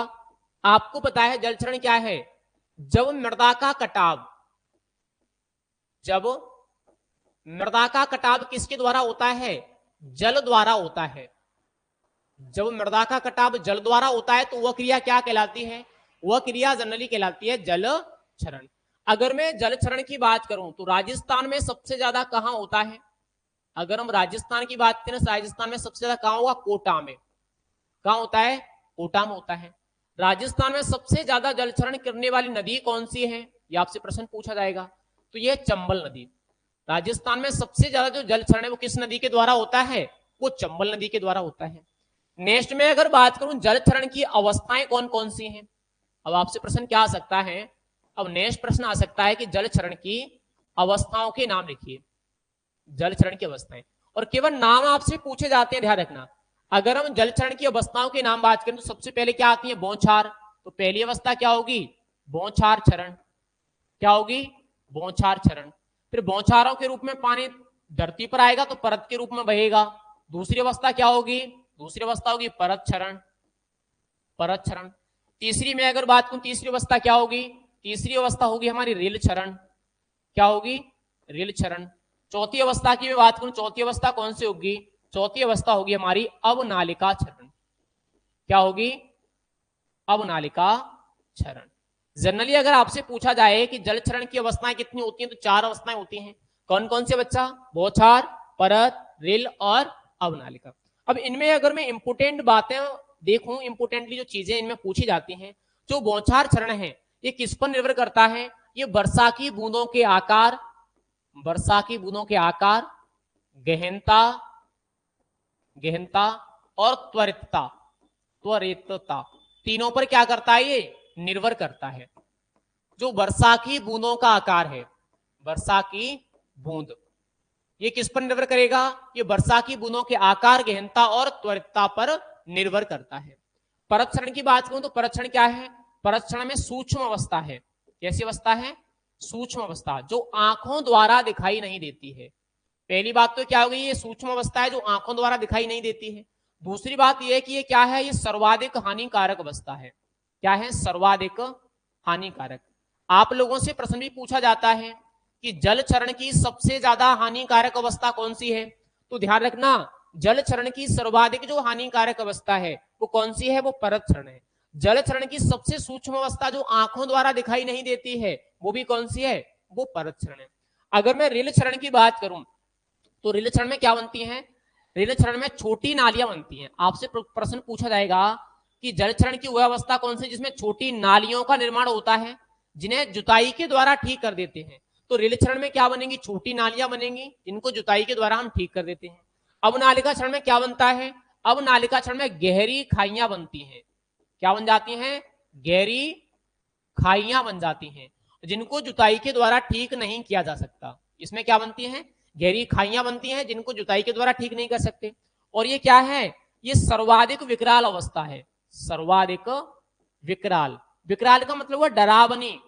आपको पता है जल क्षरण क्या है? जब मृदा का कटाव, जब मृदा का कटाव किसके द्वारा होता है? जल द्वारा होता है। जब मृदा का कटाव जल द्वारा होता है तो वह क्रिया क्या कहलाती है? वह क्रिया जनरली कहलाती है जल क्षरण। अगर मैं जल क्षरण की बात करूं तो राजस्थान में सबसे ज्यादा कहां होता है? अगर हम राजस्थान की बात करें, राजस्थान में सबसे ज्यादा कहां होगा? कोटा में। कहां होता है? कोटा में होता है। राजस्थान में सबसे ज्यादा जल क्षरण करने वाली नदी कौन सी है? यह आपसे प्रश्न पूछा जाएगा। तो यह चंबल नदी। राजस्थान में सबसे ज्यादा जो जल क्षरण है वो किस नदी के द्वारा होता है? वो चंबल नदी के द्वारा होता है। नेक्स्ट में अगर बात करूं जल क्षरण की अवस्थाएं कौन कौन सी हैं, अब आपसे प्रश्न क्या आ सकता है? अब नेक्स्ट प्रश्न आ सकता है कि जल क्षरण की अवस्थाओं के नाम लिखिए। जल क्षरण की अवस्थाएं, और केवल नाम आपसे पूछे जाते हैं, ध्यान रखना। अगर हम जल क्षरण की अवस्थाओं के नाम बात करें तो सबसे पहले क्या आती है? बौछार। तो पहली अवस्था क्या होगी? बौछार क्षरण। क्या होगी? बौछार क्षरण। फिर बौछारों के रूप में पानी धरती पर आएगा तो परत के रूप में बहेगा। दूसरी अवस्था क्या होगी? दूसरी अवस्था होगी परत क्षरण। परत क्षरण। तीसरी में अगर बात करूं, तीसरी अवस्था क्या होगी? तीसरी अवस्था होगी हमारी रेल क्षरण। क्या होगी? रेल क्षरण। चौथी अवस्था की मैं बात करूं, चौथी अवस्था कौन सी होगी? चौथी अवस्था होगी हमारी अवनालिका क्षरण। क्या होगी? अवनालिका क्षरण। जनरली अगर आपसे पूछा जाए कि जल क्षरण की अवस्थाएं कितनी होती हैं तो 4 अवस्थाएं होती हैं। कौन कौन से बच्चा? बौछार, परत, रेल और अवनालिका। अब इनमें अगर मैं इंपोर्टेंट बातें देखूं, इंपोर्टेंटली जो चीजें इनमें पूछी जाती हैं, जो बौछार क्षरण है ये किस पर निर्भर करता है? ये वर्षा की बूंदों के आकार, वर्षा की बूंदों के आकार, गहनता, गहनता और त्वरितता, त्वरितता, तीनों पर क्या करता है? ये निर्भर करता है। जो वर्षा की बूंदों का आकार है, वर्षा की बूंद, ये किस पर निर्भर करेगा? ये वर्षा की बूंदों के आकार, गहनता और त्वरितता पर निर्भर करता है। परत क्षरण की बात करूं तो परत क्षरण क्या है? परत क्षरण में सूक्ष्म अवस्था है। कैसी अवस्था है? सूक्ष्म अवस्था, जो आंखों द्वारा दिखाई नहीं देती है। पहली बात तो क्या हो गई? ये सूक्ष्म अवस्था है जो आंखों द्वारा दिखाई नहीं देती है। दूसरी बात यह है कि ये क्या है? ये सर्वाधिक हानिकारक अवस्था है। क्या है? सर्वाधिक हानिकारक। आप लोगों से प्रश्न भी पूछा जाता है कि जल क्षरण की सबसे ज्यादा हानिकारक अवस्था कौन सी है? तो ध्यान रखना, जल क्षरण की सर्वाधिक जो हानिकारक अवस्था है वो कौन सी है? वो परत क्षरण है। जल क्षरण की सबसे सूक्ष्म अवस्था जो आंखों द्वारा दिखाई नहीं देती है वो भी कौन सी है? वो परत क्षरण है। अगर मैं रेल क्षरण की बात करूं तो रेल क्षरण में क्या बनती है? रेल क्षरण में छोटी नालियां बनती हैं। आपसे प्रश्न पूछा जाएगा कि जल क्षरण की वह अवस्था कौन सी जिसमें छोटी नालियों का निर्माण होता है, जिन्हें जुताई के द्वारा ठीक कर देते हैं। तो रेल क्षरण में क्या बनेंगी, छोटी नालियां बनेंगी जिनको जुताई के द्वारा हम ठीक कर देते हैं। अवनालिका क्षरण में क्या बनता है, अवनालिका क्षरण में गहरी खाइयां बनती हैं। क्या बन जाती हैं, गहरी खाइयां बन जाती हैं जिनको जुताई के द्वारा ठीक नहीं किया जा सकता। इसमें क्या बनती हैं, गहरी खाइयां बनती हैं जिनको जुताई के द्वारा ठीक नहीं कर सकते। और ये क्या है, ये सर्वाधिक विकराल अवस्था है, सर्वाधिक विकराल। विकराल का मतलब हुआ डरावनी,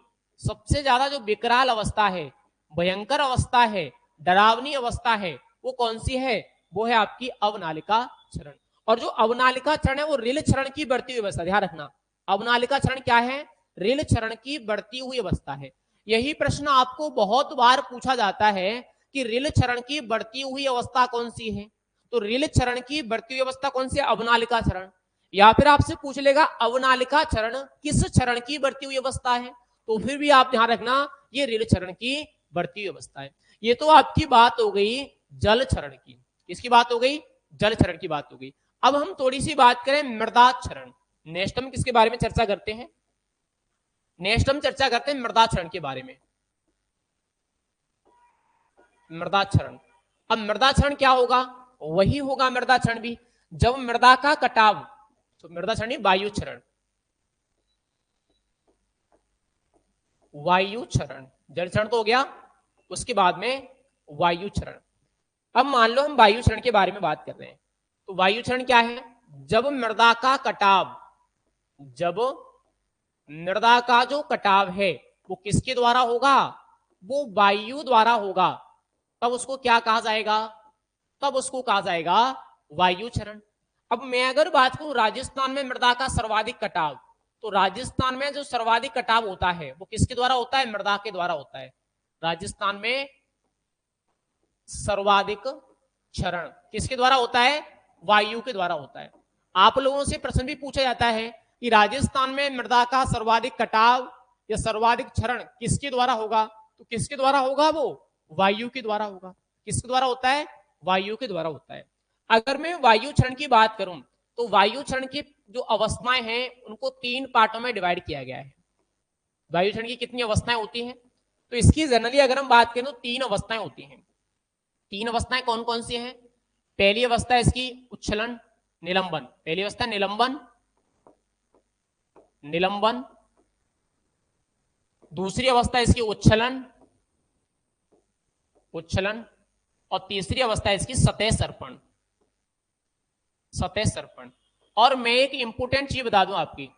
सबसे ज्यादा जो विकराल अवस्था है, भयंकर अवस्था है, डरावनी अवस्था है, वो कौन सी है, वो है आपकी अवनालिका क्षरण। और जो अवनालिका क्षरण है वो रेल क्षरण की बढ़ती हुई अवस्था, ध्यान रखना। अवनालिका क्षरण क्या है, रेल क्षरण की बढ़ती हुई अवस्था है। यही प्रश्न आपको बहुत बार पूछा जाता है कि रेल क्षरण की बढ़ती हुई अवस्था कौन सी है। तो रेल क्षरण की बढ़ती हुई अवस्था कौन सी है, अवनालिका क्षरण। या फिर आपसे पूछ लेगा अवनालिका क्षरण किस क्षरण की बढ़ती हुई अवस्था है, तो फिर भी आप ध्यान रखना ये रेल क्षरण की बढ़ती हुई अवस्था है। ये तो आपकी बात हो गई जल क्षरण की। किसकी बात हो गई, जल क्षरण की बात हो गई। अब हम थोड़ी सी बात करें मृदा क्षरण। नेक्स्ट हम किसके बारे में चर्चा करते हैं, नेक्स्ट हम चर्चा करते हैं मृदा क्षरण के बारे में। मृदा क्षरण, अब मृदा क्षरण क्या होगा, वही होगा मृदा क्षरण भी, जब मृदा का कटाव, तो मृदा क्षरण वायु क्षरण, वायु क्षरण। जल क्षरण तो हो गया, उसके बाद में वायु क्षरण। अब मान लो हम वायु क्षरण के बारे में बात कर रहे हैं, तो वायु क्षरण क्या है, जब मृदा का कटाव, जब मृदा का जो कटाव है वो किसके द्वारा होगा, वो वायु द्वारा होगा, तब उसको क्या कहा जाएगा, तब उसको कहा जाएगा वायु क्षरण। अब मैं अगर बात करूं राजस्थान में मृदा का सर्वाधिक कटाव, तो राजस्थान में जो सर्वाधिक कटाव होता है वो किसके द्वारा होता है, मृदा के द्वारा होता है। राजस्थान में सर्वाधिक क्षरण किसके द्वारा होता है, वायु के द्वारा होता है। आप लोगों से प्रश्न भी पूछा जाता है कि राजस्थान में मृदा का सर्वाधिक कटाव या सर्वाधिक क्षरण किसके द्वारा होगा, तो किसके द्वारा होगा, वो वायु के द्वारा होगा। किसके द्वारा होता है, वायु के द्वारा होता है। अगर मैं वायु क्षरण की बात करूं तो वायु क्षरण की जो अवस्थाएं हैं उनको 3 पार्टों में डिवाइड किया गया है। वायु क्षरण की कितनी अवस्थाएं होती हैं, तो इसकी जनरली अगर हम बात करें तो 3 अवस्थाएं होती हैं। 3 अवस्थाएं कौन कौन सी हैं, पहली अवस्था इसकी उच्छलन निलंबन, पहली अवस्था निलंबन, निलंबन। दूसरी अवस्था इसकी उच्छलन, उच्छलन। और तीसरी अवस्था इसकी सतह सर्पण, सतह सर्पण। और मैं एक इंपोर्टेंट चीज बता दूं आपकी,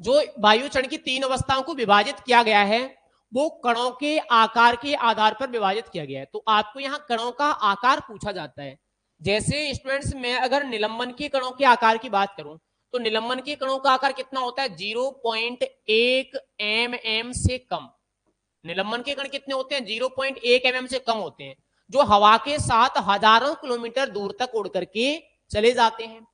जो वायु क्षरण की 3 अवस्थाओं को विभाजित किया गया है वो कणों के आकार के आधार पर विभाजित किया गया है। तो आपको यहां कणों का आकार पूछा जाता है। जैसे स्टूडेंट्स, मैं अगर निलंबन के कणों के आकार की बात करूं तो निलंबन के कणों का आकार कितना होता है, 0.1 mm से कम। निलंबन के कण कितने होते हैं, 0.1 mm से कम होते हैं, जो हवा के साथ हजारों किलोमीटर दूर तक उड़ करके चले जाते हैं।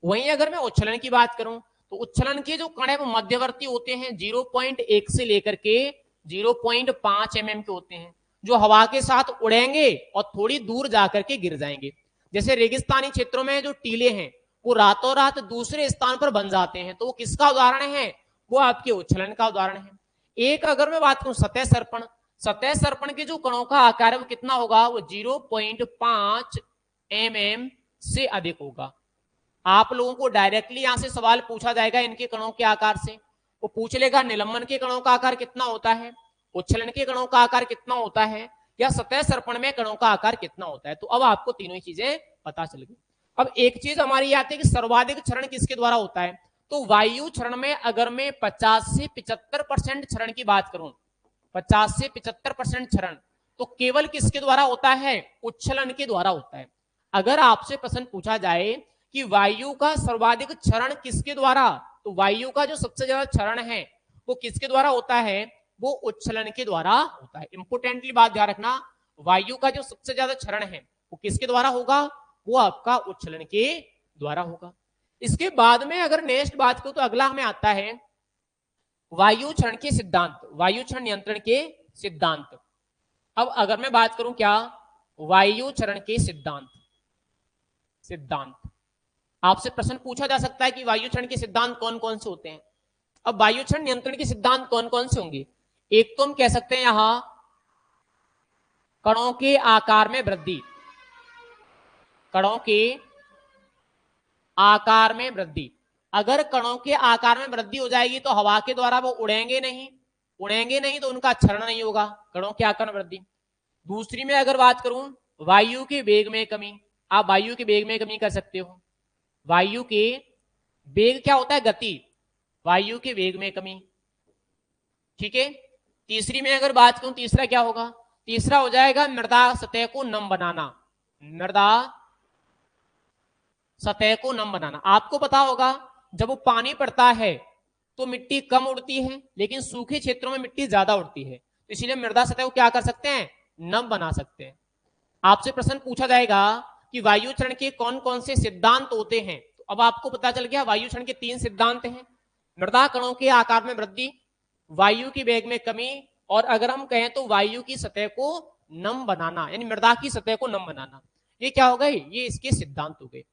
वहीं अगर मैं उच्छलन की बात करूं तो उच्छलन के जो कण है वो मध्यवर्ती होते हैं, 0.1 से लेकर के 0.5 mm के होते हैं, जो हवा के साथ उड़ेंगे और थोड़ी दूर जाकर के गिर जाएंगे। जैसे रेगिस्तानी क्षेत्रों में जो टीले हैं वो रातों रात दूसरे स्थान पर बन जाते हैं, तो वो किसका उदाहरण है, वो आपके उच्छलन का उदाहरण है। एक अगर मैं बात करूं सतह सर्पण, सतह सर्पण के जो कणों का आकार है वो कितना होगा, वो 0.5 mm से अधिक होगा। आप लोगों को डायरेक्टली यहां से सवाल पूछा जाएगा इनके कणों के आकार से, वो पूछ लेगा निलंबन के कणों का आकार कितना होता है, उच्छलन के कणों का आकार कितना होता है, या सतह सर्पण में कणों का आकार कितना होता है। तो अब आपको तीनों ही चीजें पता चल गई। अब एक चीज हमारी आती है कि सर्वाधिक क्षरण किसके द्वारा होता है, तो वायु क्षरण में अगर मैं 50 से 75% क्षरण की बात करूं, 50 से 75% क्षरण तो केवल किसके द्वारा होता है, उच्छलन के द्वारा होता है। अगर आपसे प्रश्न पूछा जाए कि वायु का सर्वाधिक क्षरण किसके द्वारा, तो वायु का जो सबसे ज्यादा क्षरण है वो किसके द्वारा होता है, वो उच्छलन के द्वारा होता है। इंपोर्टेंटली बात ध्यान रखना, वायु का जो सबसे ज्यादा क्षरण है वो किसके द्वारा होगा, वो आपका उच्छलन के द्वारा होगा। इसके बाद में अगर नेक्स्ट बात करूं तो अगला हमें आता है वायु क्षरण के सिद्धांत, वायु क्षरण नियंत्रण के सिद्धांत। अब अगर मैं बात करूं क्या, वायु क्षरण के सिद्धांत, सिद्धांत। आपसे प्रश्न पूछा जा सकता है कि वायु क्षरण के सिद्धांत कौन कौन से होते हैं। अब वायु क्षरण नियंत्रण के सिद्धांत कौन कौन से होंगे? एक तो हम कह सकते हैं यहां कणों के आकार में वृद्धि, कणों के आकार में वृद्धि। अगर कणों के आकार में वृद्धि हो जाएगी तो हवा के द्वारा वो उड़ेंगे नहीं, उड़ेंगे नहीं तो उनका क्षरण नहीं होगा, कणों के आकार में वृद्धि। दूसरी में अगर बात करूं वायु के वेग में कमी, आप वायु के वेग में कमी कर सकते हो। वायु के वेग क्या होता है? गति। वायु के वेग में कमी, ठीक है। तीसरी में अगर बात करूं, तीसरा क्या होगा? तीसरा हो जाएगा मृदा सतह को नम बनाना, मृदा सतह को नम बनाना। आपको पता होगा जब वो पानी पड़ता है तो मिट्टी कम उड़ती है, लेकिन सूखे क्षेत्रों में मिट्टी ज्यादा उड़ती है, तो इसीलिए मृदा सतह को क्या कर सकते हैं? नम बना सकते हैं। आपसे प्रश्न पूछा जाएगा कि वायु क्षरण के कौन कौन से सिद्धांत होते हैं, तो अब आपको पता चल गया वायु क्षरण के 3 सिद्धांत हैं, मृदा कणों के आकार में वृद्धि, वायु की वेग में कमी, और अगर हम कहें तो वायु की सतह को नम बनाना, यानी मृदा की सतह को नम बनाना। ये क्या हो गए? ये इसके सिद्धांत हो गए।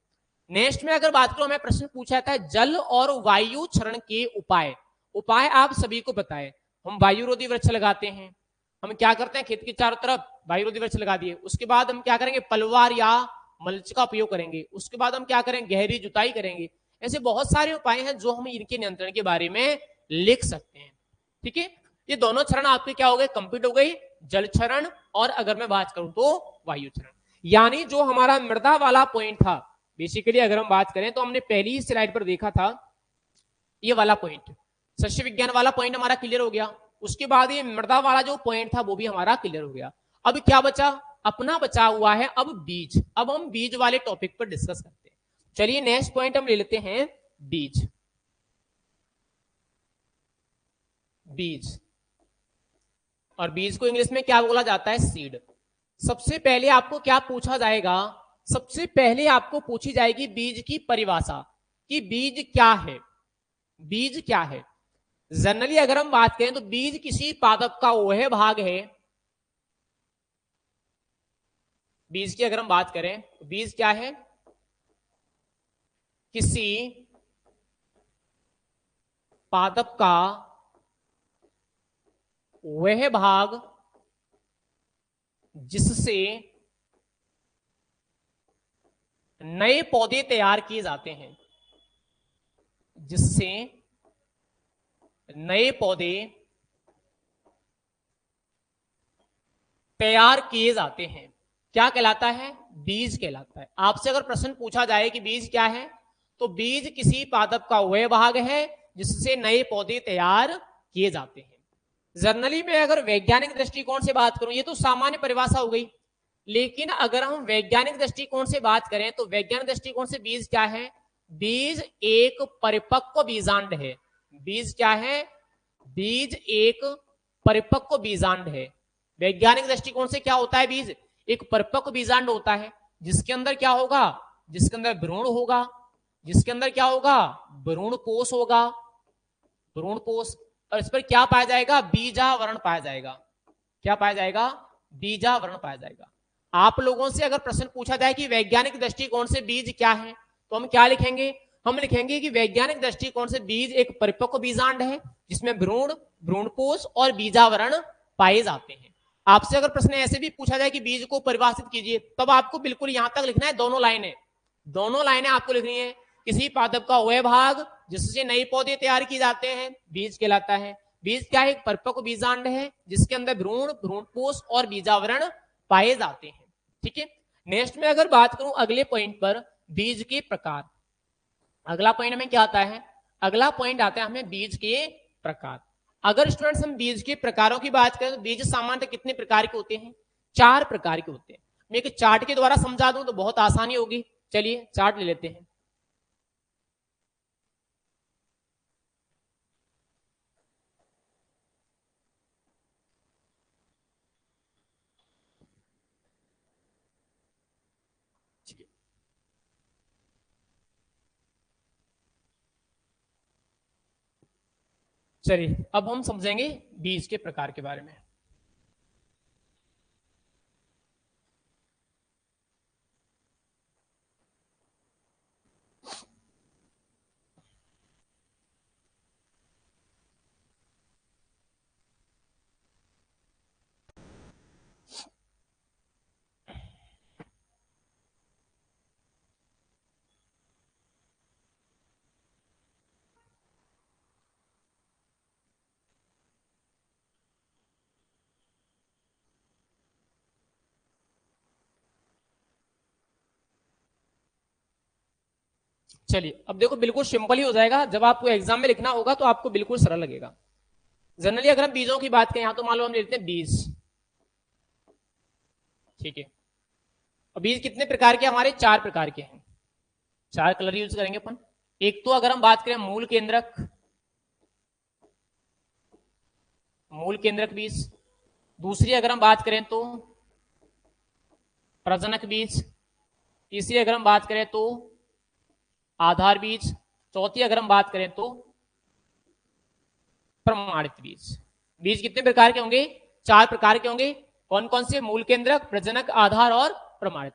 नेक्स्ट में अगर बात करो, हमें प्रश्न पूछा जाता है जल और वायु क्षरण के उपाय। उपाय आप सभी को पता है, हम वायुरोधी वृक्ष लगाते हैं, हम क्या करते हैं खेत के चारों तरफ वायुरोधी वृक्ष लगा दिए, उसके बाद हम क्या करेंगे? पलवार या मल्च का उपयोग करेंगे, उसके बाद हम क्या करेंगे? गहरी जुताई करेंगे। ऐसे बहुत सारे उपाय हैं जो हम इनके नियंत्रण के बारे में लिख सकते हैं, ठीक है। ये दोनों क्षरण आपके क्या हो गए? कंप्लीट हो गई, जल क्षरण और अगर मैं बात करूं तो वायु क्षरण। यानी जो हमारा मृदा वाला पॉइंट था, बेसिकली अगर हम बात करें तो हमने पहली ही स्लाइड पर देखा था ये वाला पॉइंट, सस्य विज्ञान वाला पॉइंट हमारा क्लियर हो गया। उसके बाद ये मृदा वाला जो पॉइंट था वो भी हमारा क्लियर हो गया। अब क्या बचा? अपना बचा हुआ है अब बीज। अब हम बीज वाले टॉपिक पर डिस्कस करते हैं। चलिए नेक्स्ट पॉइंट हम ले लेते हैं बीज। बीज, और बीज को इंग्लिश में क्या बोला जाता है? सीड। सबसे पहले आपको क्या पूछा जाएगा? सबसे पहले आपको पूछी जाएगी बीज की परिभाषा, कि बीज क्या है? बीज क्या है? जनरली अगर हम बात करें तो बीज किसी पादप का वह भाग है, बीज की अगर हम बात करें तो बीज क्या है? किसी पादप का वह भाग जिससे नए पौधे तैयार किए जाते हैं, जिससे नए पौधे तैयार किए जाते हैं, क्या कहलाता है? बीज कहलाता है। आपसे अगर प्रश्न पूछा जाए कि बीज क्या है, तो बीज किसी पादप का वह भाग है जिससे नए पौधे तैयार किए जाते हैं। जनरली में अगर वैज्ञानिक दृष्टिकोण से बात करूं, ये तो सामान्य परिभाषा हो गई, लेकिन अगर हम वैज्ञानिक दृष्टिकोण से बात करें तो वैज्ञानिक दृष्टिकोण से बीज क्या है? बीज एक परिपक्व बीजांड है। बीज क्या है? बीज एक परिपक्व बीजांड है। वैज्ञानिक दृष्टिकोण से क्या होता है? बीज एक परिपक्व बीजांड होता है, जिसके अंदर क्या होगा? जिसके अंदर भ्रूण होगा, जिसके अंदर क्या होगा? भ्रूण कोष होगा, भ्रूण कोष, और इस पर क्या पाया जाएगा? बीजावरण पाया जाएगा। क्या पाया जाएगा? बीजावरण पाया जाएगा। आप लोगों से अगर प्रश्न पूछा जाए कि वैज्ञानिक दृष्टिकोण से बीज क्या है, तो हम क्या लिखेंगे? हम लिखेंगे कि वैज्ञानिक दृष्टिकोण से बीज एक परिपक्व बीजांड है जिसमें भ्रूण, भ्रूणकोष और बीजावरण पाए जाते हैं। आपसे अगर प्रश्न ऐसे भी पूछा जाए कि बीज को परिभाषित कीजिए, तब आपको बिल्कुल यहां तक लिखना है, दोनों लाइनें, दोनों लाइनें आपको लिखनी है। किसी पादप का वह भाग जिससे नए पौधे तैयार किए जाते हैं, बीज कहलाता है। बीज क्या है? एक परिपक्व बीजांड है जिसके अंदर भ्रूण, भ्रूणकोष और बीजावरण पाए जाते हैं, ठीक है। नेक्स्ट में अगर बात करूं अगले पॉइंट पर, बीज के प्रकार। अगला पॉइंट में क्या आता है? अगला पॉइंट आता है हमें बीज के प्रकार। अगर स्टूडेंट्स हम बीज के प्रकारों की बात करें तो बीज सामान्यतः कितने प्रकार के होते हैं? 4 प्रकार के होते हैं। मैं एक चार्ट के द्वारा समझा दूं तो बहुत आसानी होगी। चलिए चार्ट ले लेते हैं। चलिए अब हम समझेंगे बीज के प्रकार के बारे में। चलिए अब देखो बिल्कुल सिंपल ही हो जाएगा, जब आपको एग्जाम में लिखना होगा तो आपको बिल्कुल सरल लगेगा। जनरली अगर हम बीजों की बात करें, यहां तो मान लो हम लेते हैं बीज, ठीक है। और बीज कितने प्रकार के हमारे? 4 प्रकार के हैं, 4 कलर यूज करेंगे अपन। एक तो अगर हम बात करें मूल केंद्रक, मूल केंद्रक बीज। दूसरी अगर हम बात करें तो प्रजनक बीज। तीसरी अगर हम बात करें तो आधार बीज। चौथी अगर हम बात करें तो प्रमाणित बीज। बीज कितने प्रकार के होंगे? 4 प्रकार के होंगे। कौन कौन से? मूल केंद्रक, प्रजनक, आधार और प्रमाणित।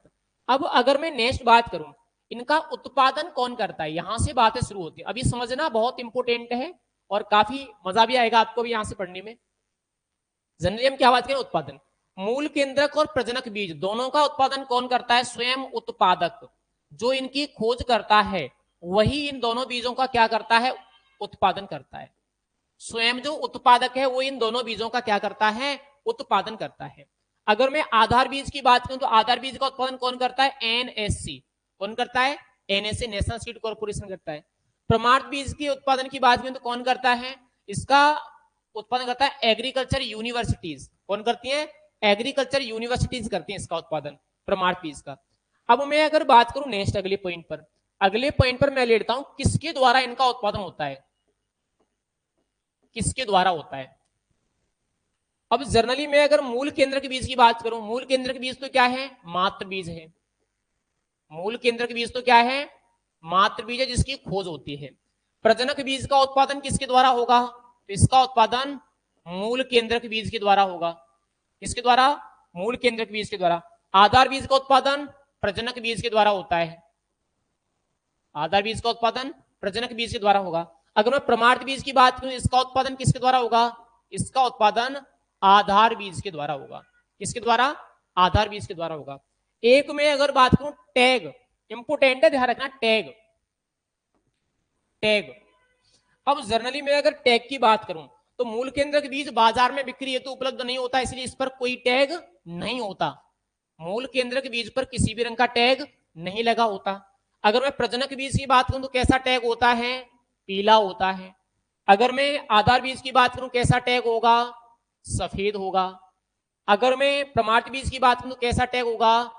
अब अगर मैं नेक्स्ट बात करूं, इनका उत्पादन कौन करता है, यहां से बातें शुरू होती है। अभी समझना बहुत इंपॉर्टेंट है और काफी मजा भी आएगा आपको भी यहां से पढ़ने में। जनरली हम क्या बात करें? उत्पादन। मूल केंद्रक और प्रजनक बीज दोनों का उत्पादन कौन करता है? स्वयं उत्पादक। जो इनकी खोज करता है वही इन दोनों बीजों का क्या करता है? उत्पादन करता है। स्वयं जो उत्पादक है वो इन दोनों बीजों का क्या करता है? उत्पादन करता है। अगर मैं आधार बीज की बात करूं तो आधार बीज का उत्पादन कौन करता है? एनएससी। कौन करता है? एनएससी, नेशनल सीड कॉर्पोरेशन करता है। प्रमाणित बीज के उत्पादन की बात करें तो कौन करता है? इसका उत्पादन करता है एग्रीकल्चर यूनिवर्सिटीज। कौन करती है? एग्रीकल्चर यूनिवर्सिटीज करती है इसका उत्पादन, प्रमाणित बीज का। अब मैं अगर बात करूं नेक्स्ट अगले पॉइंट पर, अगले पॉइंट पर मैं लेता हूं किसके द्वारा इनका उत्पादन होता है, किसके द्वारा होता है। अब जनरली मैं अगर मूल केंद्र के बीज की बात करूं, मूल केंद्र के बीज तो क्या है? मात्र बीज है। मूल केंद्र के बीज तो क्या है? मात्र बीज है जिसकी खोज होती है। प्रजनक बीज का उत्पादन किसके द्वारा होगा? तो इसका उत्पादन मूल केंद्रक बीज के द्वारा होगा। किसके द्वारा? मूल केंद्रक बीज के द्वारा। आधार बीज का उत्पादन प्रजनक बीज के द्वारा होता है। आधार बीज का उत्पादन प्रजनक बीज के द्वारा होगा। अगर मैं प्रमाणित बीज की बात करूं, इसका उत्पादन किसके द्वारा होगा? इसका उत्पादन आधार बीज के द्वारा होगा। किसके द्वारा? आधार बीज के द्वारा होगा। एक में अगर बात करूं टैग, इंपोर्टेंट है, ध्यान रखना, टैग। टैग। अब जनरली मैं अगर टैग की बात करूं तो मूल केंद्र के बीज बाजार में बिक्री हेतु उपलब्ध नहीं होता, इसलिए इस पर कोई टैग नहीं होता। मूल केंद्र के बीज पर किसी भी रंग का टैग नहीं लगा होता। अगर मैं प्रजनक बीज की बात करूं तो कैसा टैग होता है? पीला होता है। अगर मैं आधार बीज की बात करूं कैसा टैग होगा? सफेद होगा। अगर मैं प्रमाणित बीज की बात करूं तो कैसा टैग होगा?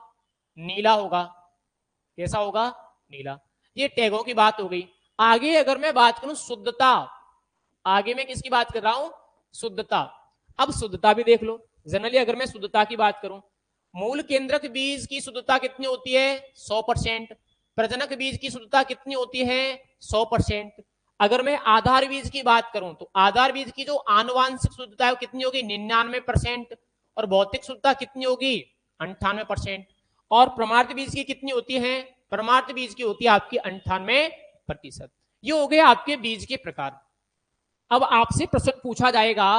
नीला होगा। कैसा होगा? नीला। ये टैगों की बात हो गई। आगे अगर मैं बात करूं शुद्धता, आगे मैं किसकी बात कर रहा हूं? शुद्धता। अब शुद्धता भी देख लो। जनरली अगर मैं शुद्धता की बात करूं, मूल केंद्रक बीज की शुद्धता कितनी होती है? 100%। प्रजनक बीज की शुद्धता कितनी होती है? 100%। अगर मैं आधार बीज की बात करूं तो आधार बीज की जो आनुवांशिक शुद्धता है वो कितनी होगी? 99%। और भौतिक शुद्धता कितनी होगी? 98%। और प्रमाणित बीज की कितनी होती है? प्रमाणित बीज की होती है आपकी 98%। ये हो गए आपके बीज के प्रकार। अब आपसे प्रश्न पूछा जाएगा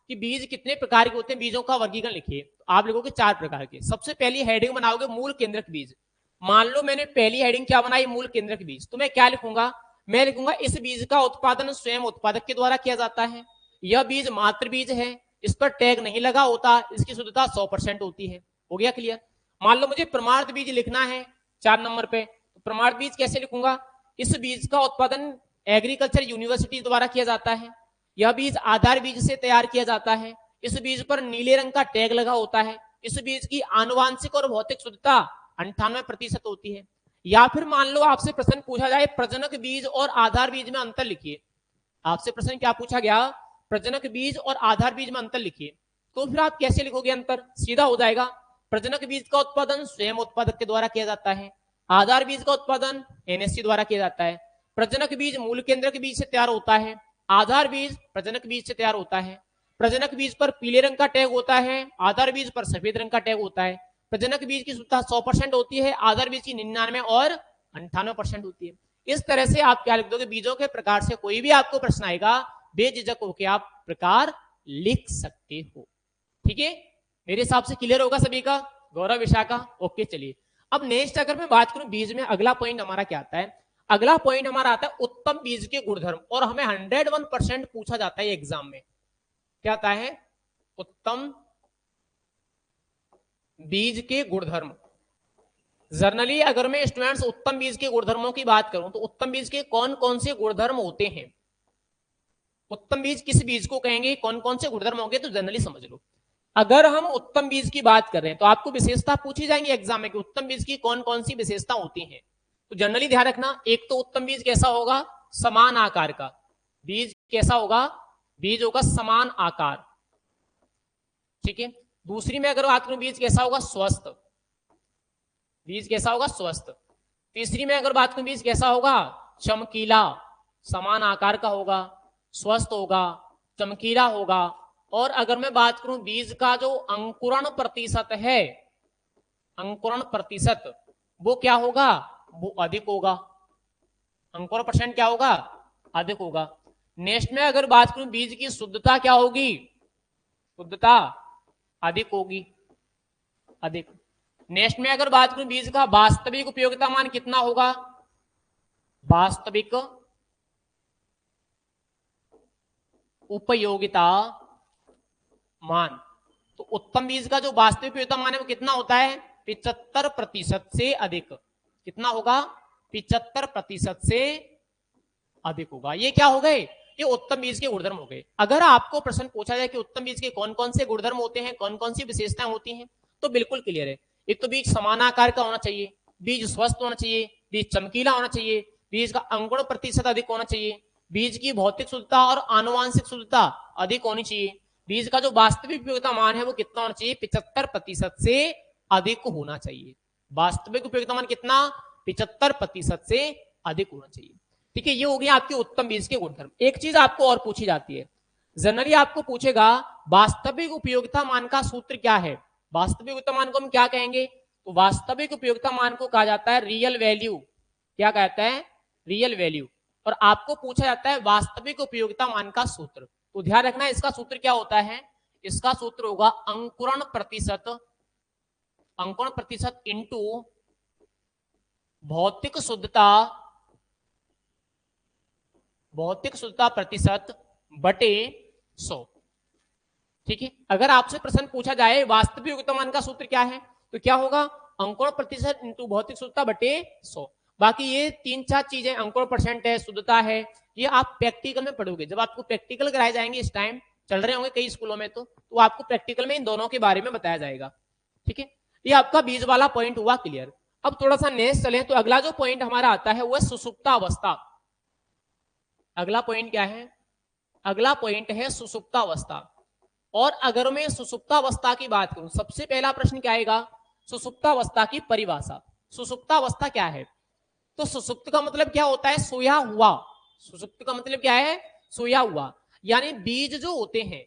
कि बीज कितने प्रकार के होते हैं, बीजों का वर्गीकरण लिखिए। तो आप लिखोगे 4 प्रकार के। सबसे पहली हेडिंग बनाओगे मूल केंद्रक बीज। मान लो मैंने पहली हेडिंग क्या बनाई? मूल केंद्रक बीज। तो मैं क्या लिखूंगा? मैं लिखूंगा इस बीज का उत्पादन स्वयं उत्पादक के द्वारा किया जाता है। यह बीज मात्र बीज है, इस पर टैग नहीं लगा होता, इसकी शुद्धता 100% होती है। हो गया क्लियर? मान लो मुझे प्रमाणित बीज लिखना है 4 नंबर पे, तो प्रमाणित बीज कैसे लिखूंगा? इस बीज का उत्पादन एग्रीकल्चर यूनिवर्सिटी द्वारा किया जाता है। यह बीज आधार बीज से तैयार किया जाता है। इस बीज पर नीले रंग का टैग लगा होता है। इस बीज की आनुवांशिक और भौतिक शुद्धता 98% होती है। या फिर मान लो आपसे प्रश्न पूछा जाए प्रजनक बीज और आधार बीज में अंतर लिखिए। आपसे प्रश्न क्या पूछा गया? प्रजनक बीज और आधार बीज में अंतर लिखिए। तो फिर आप कैसे लिखोगे अंतर? सीधा हो जाएगा। प्रजनक बीज का उत्पादन स्वयं उत्पादक के द्वारा किया जाता है। आधार बीज का उत्पादन एनएससी द्वारा किया जाता है। प्रजनक बीज मूल केंद्र के बीज से तैयार होता है। आधार बीज प्रजनक बीज से तैयार होता है। प्रजनक बीज पर पीले रंग का टैग होता है, आधार बीज पर सफेद रंग का टैग होता है। प्रजनक बीज की शुद्धता 100% होती है, आधार बीज की 99 और 98% होती है। इस तरह से आप क्या लिख दोगे? बीजों के प्रकार से कोई भी आपको प्रश्न आएगा बेझिझक होकर आप प्रकार लिख सकते हो। ठीक है, मेरे हिसाब से क्लियर होगा सभी का। गौरव विशाखा ओके। चलिए अब नेक्स्ट अगर मैं बात करूं बीज में, अगला पॉइंट हमारा क्या आता है? अगला पॉइंट हमारा आता है उत्तम बीज के गुणधर्म। और हमें 101% पूछा जाता है एग्जाम में। क्या आता है? उत्तम बीज के गुणधर्म। जनरली अगर मैं स्टूडेंट्स उत्तम बीज के गुणधर्मों की बात करूं तो उत्तम बीज के कौन कौन से गुणधर्म होते हैं, उत्तम बीज किस बीज को कहेंगे, कौन कौन से गुणधर्म होंगे, तो जनरली समझ लो। अगर हम उत्तम बीज की बात कर रहे हैं तो आपको विशेषता पूछी जाएंगी एग्जाम में कि उत्तम बीज की कौन कौन सी विशेषता होती हैं। तो जनरली ध्यान रखना, एक तो उत्तम बीज कैसा होगा, समान आकार का बीज, कैसा होगा, बीज होगा समान आकार, ठीक है। दूसरी में अगर बात करूं बीज कैसा होगा, स्वस्थ, बीज कैसा होगा, स्वस्थ। तीसरी में अगर बात करूं बीज कैसा होगा, चमकीला, समान आकार का होगा, स्वस्थ होगा, चमकीला होगा। और अगर मैं बात करूं बीज का जो अंकुरण प्रतिशत है, अंकुरण प्रतिशत वो क्या होगा, वो अधिक होगा, अंकुरण परसेंट क्या होगा, अधिक होगा। नेक्स्ट में अगर बात करूं बीज की शुद्धता क्या होगी, शुद्धता अधिक होगी, अधिक। नेक्स्ट में अगर बात करूं बीज का वास्तविक उपयोगिता मान कितना होगा, वास्तविक उपयोगिता मान, तो उत्तम बीज का जो वास्तविक उपयोगिता मान है वो कितना होता है, 75% से अधिक, कितना होगा, 75% से अधिक होगा। ये क्या हो गए, ये उत्तम बीज के गुणधर्म हो गए। अगर आपको प्रश्न पूछा जाए कि उत्तम बीज के कौन कौन से गुणधर्म होते हैं, कौन कौन सी विशेषताएं होती हैं, तो बिल्कुल क्लियर है। एक तो बीज समान आकार का होना चाहिए, बीज स्वस्थ होना चाहिए, बीज चमकीला होना चाहिए, बीज का अंकुरण प्रतिशत अधिक होना चाहिए, बीज की भौतिक शुद्धता और आनुवांशिक शुद्धता अधिक होनी चाहिए, बीज का जो वास्तविक उपयोगिता मान है वो कितना होना चाहिए, 75% से अधिक होना चाहिए। वास्तविक उपयोगिता मान कितना, 75% से अधिक होना चाहिए, ठीक है। ये हो गया आपके उत्तम बीज के गुणधर्म। एक चीज आपको और पूछी जाती है, जनरली आपको पूछेगा वास्तविक उपयोगिता मान का सूत्र क्या है। वास्तविक उपयोगिता मान को हम क्या कहेंगे, तो वास्तविक उपयोगिता मान को कहा जाता है रियल वैल्यू, क्या कहता है, रियल वैल्यू। और आपको पूछा जाता है वास्तविक उपयोगिता मान का सूत्र, तो ध्यान रखना इसका सूत्र क्या होता है, इसका सूत्र होगा अंकुरण प्रतिशत, अंकुरण प्रतिशत इंटू भौतिक शुद्धता, भौतिक शुद्धता प्रतिशत बटे 100, ठीक है। अगर आपसे प्रश्न पूछा जाए वास्तविक उपयोगिता मान का सूत्र क्या है, तो क्या होगा, अंकुरण प्रतिशत इंटू भौतिक शुद्धता बटे 100। बाकी ये 3-4 चीजें, अंकुरण परसेंट है, शुद्धता है, ये आप प्रैक्टिकल में पढ़ोगे। जब आपको प्रैक्टिकल कराए जाएंगे, इस टाइम चल रहे होंगे कई स्कूलों में, तो आपको प्रैक्टिकल में इन दोनों के बारे में बताया जाएगा, ठीक है। ये आपका बीज वाला पॉइंट हुआ क्लियर। अब थोड़ा सा नेक्स्ट चले, तो अगला जो पॉइंट हमारा आता है वो है सुसुप्तावस्था। अगला पॉइंट क्या है, अगला पॉइंट है सुसुप्तावस्था। और अगर मैं सुसुप्तावस्था की बात करूं, सबसे पहला प्रश्न क्या आएगा, सुसुप्तावस्था की परिभाषा। सुसुप्तावस्था क्या है, तो सुसुप्त का मतलब क्या होता है, सोया हुआ। सुसुप्त का मतलब क्या है, सोया हुआ। यानी बीज जो होते हैं,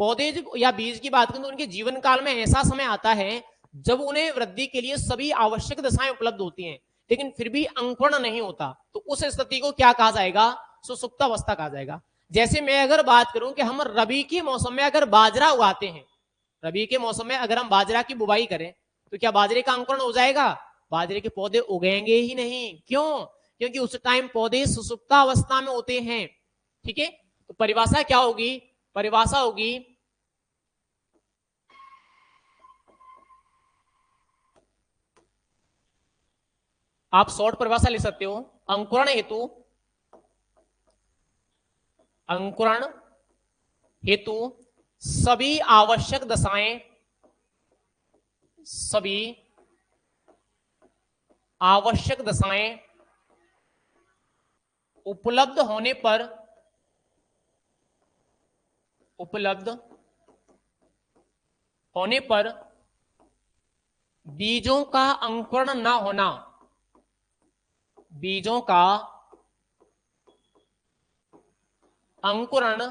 पौधे या बीज की बात करें तो उनके जीवन काल में ऐसा समय आता है जब उन्हें वृद्धि के लिए सभी आवश्यक दशाएं उपलब्ध होती हैं, लेकिन फिर भी अंकुरण नहीं होता, तो उस स्थिति को क्या कहा जाएगा, सुसुप्तावस्था कहा जाएगा। जैसे मैं अगर बात करूं कि हम रबी के मौसम में अगर बाजरा उगाते हैं, रबी के मौसम में अगर हम बाजरा की बुवाई करें, तो क्या बाजरे का अंकुरण हो जाएगा, बाजरे के पौधे उगेंगे ही नहीं। क्यों, क्योंकि उस टाइम पौधे सुसुप्तावस्था में होते हैं, ठीक है। तो परिभाषा क्या होगी, परिभाषा होगी आप शॉर्ट परिभाषा ले सकते हो, अंकुरण हेतु, अंकुरण हेतु सभी आवश्यक दशाएं, सभी आवश्यक दशाएं उपलब्ध होने पर, उपलब्ध होने पर बीजों का अंकुरण न होना, बीजों का अंकुरण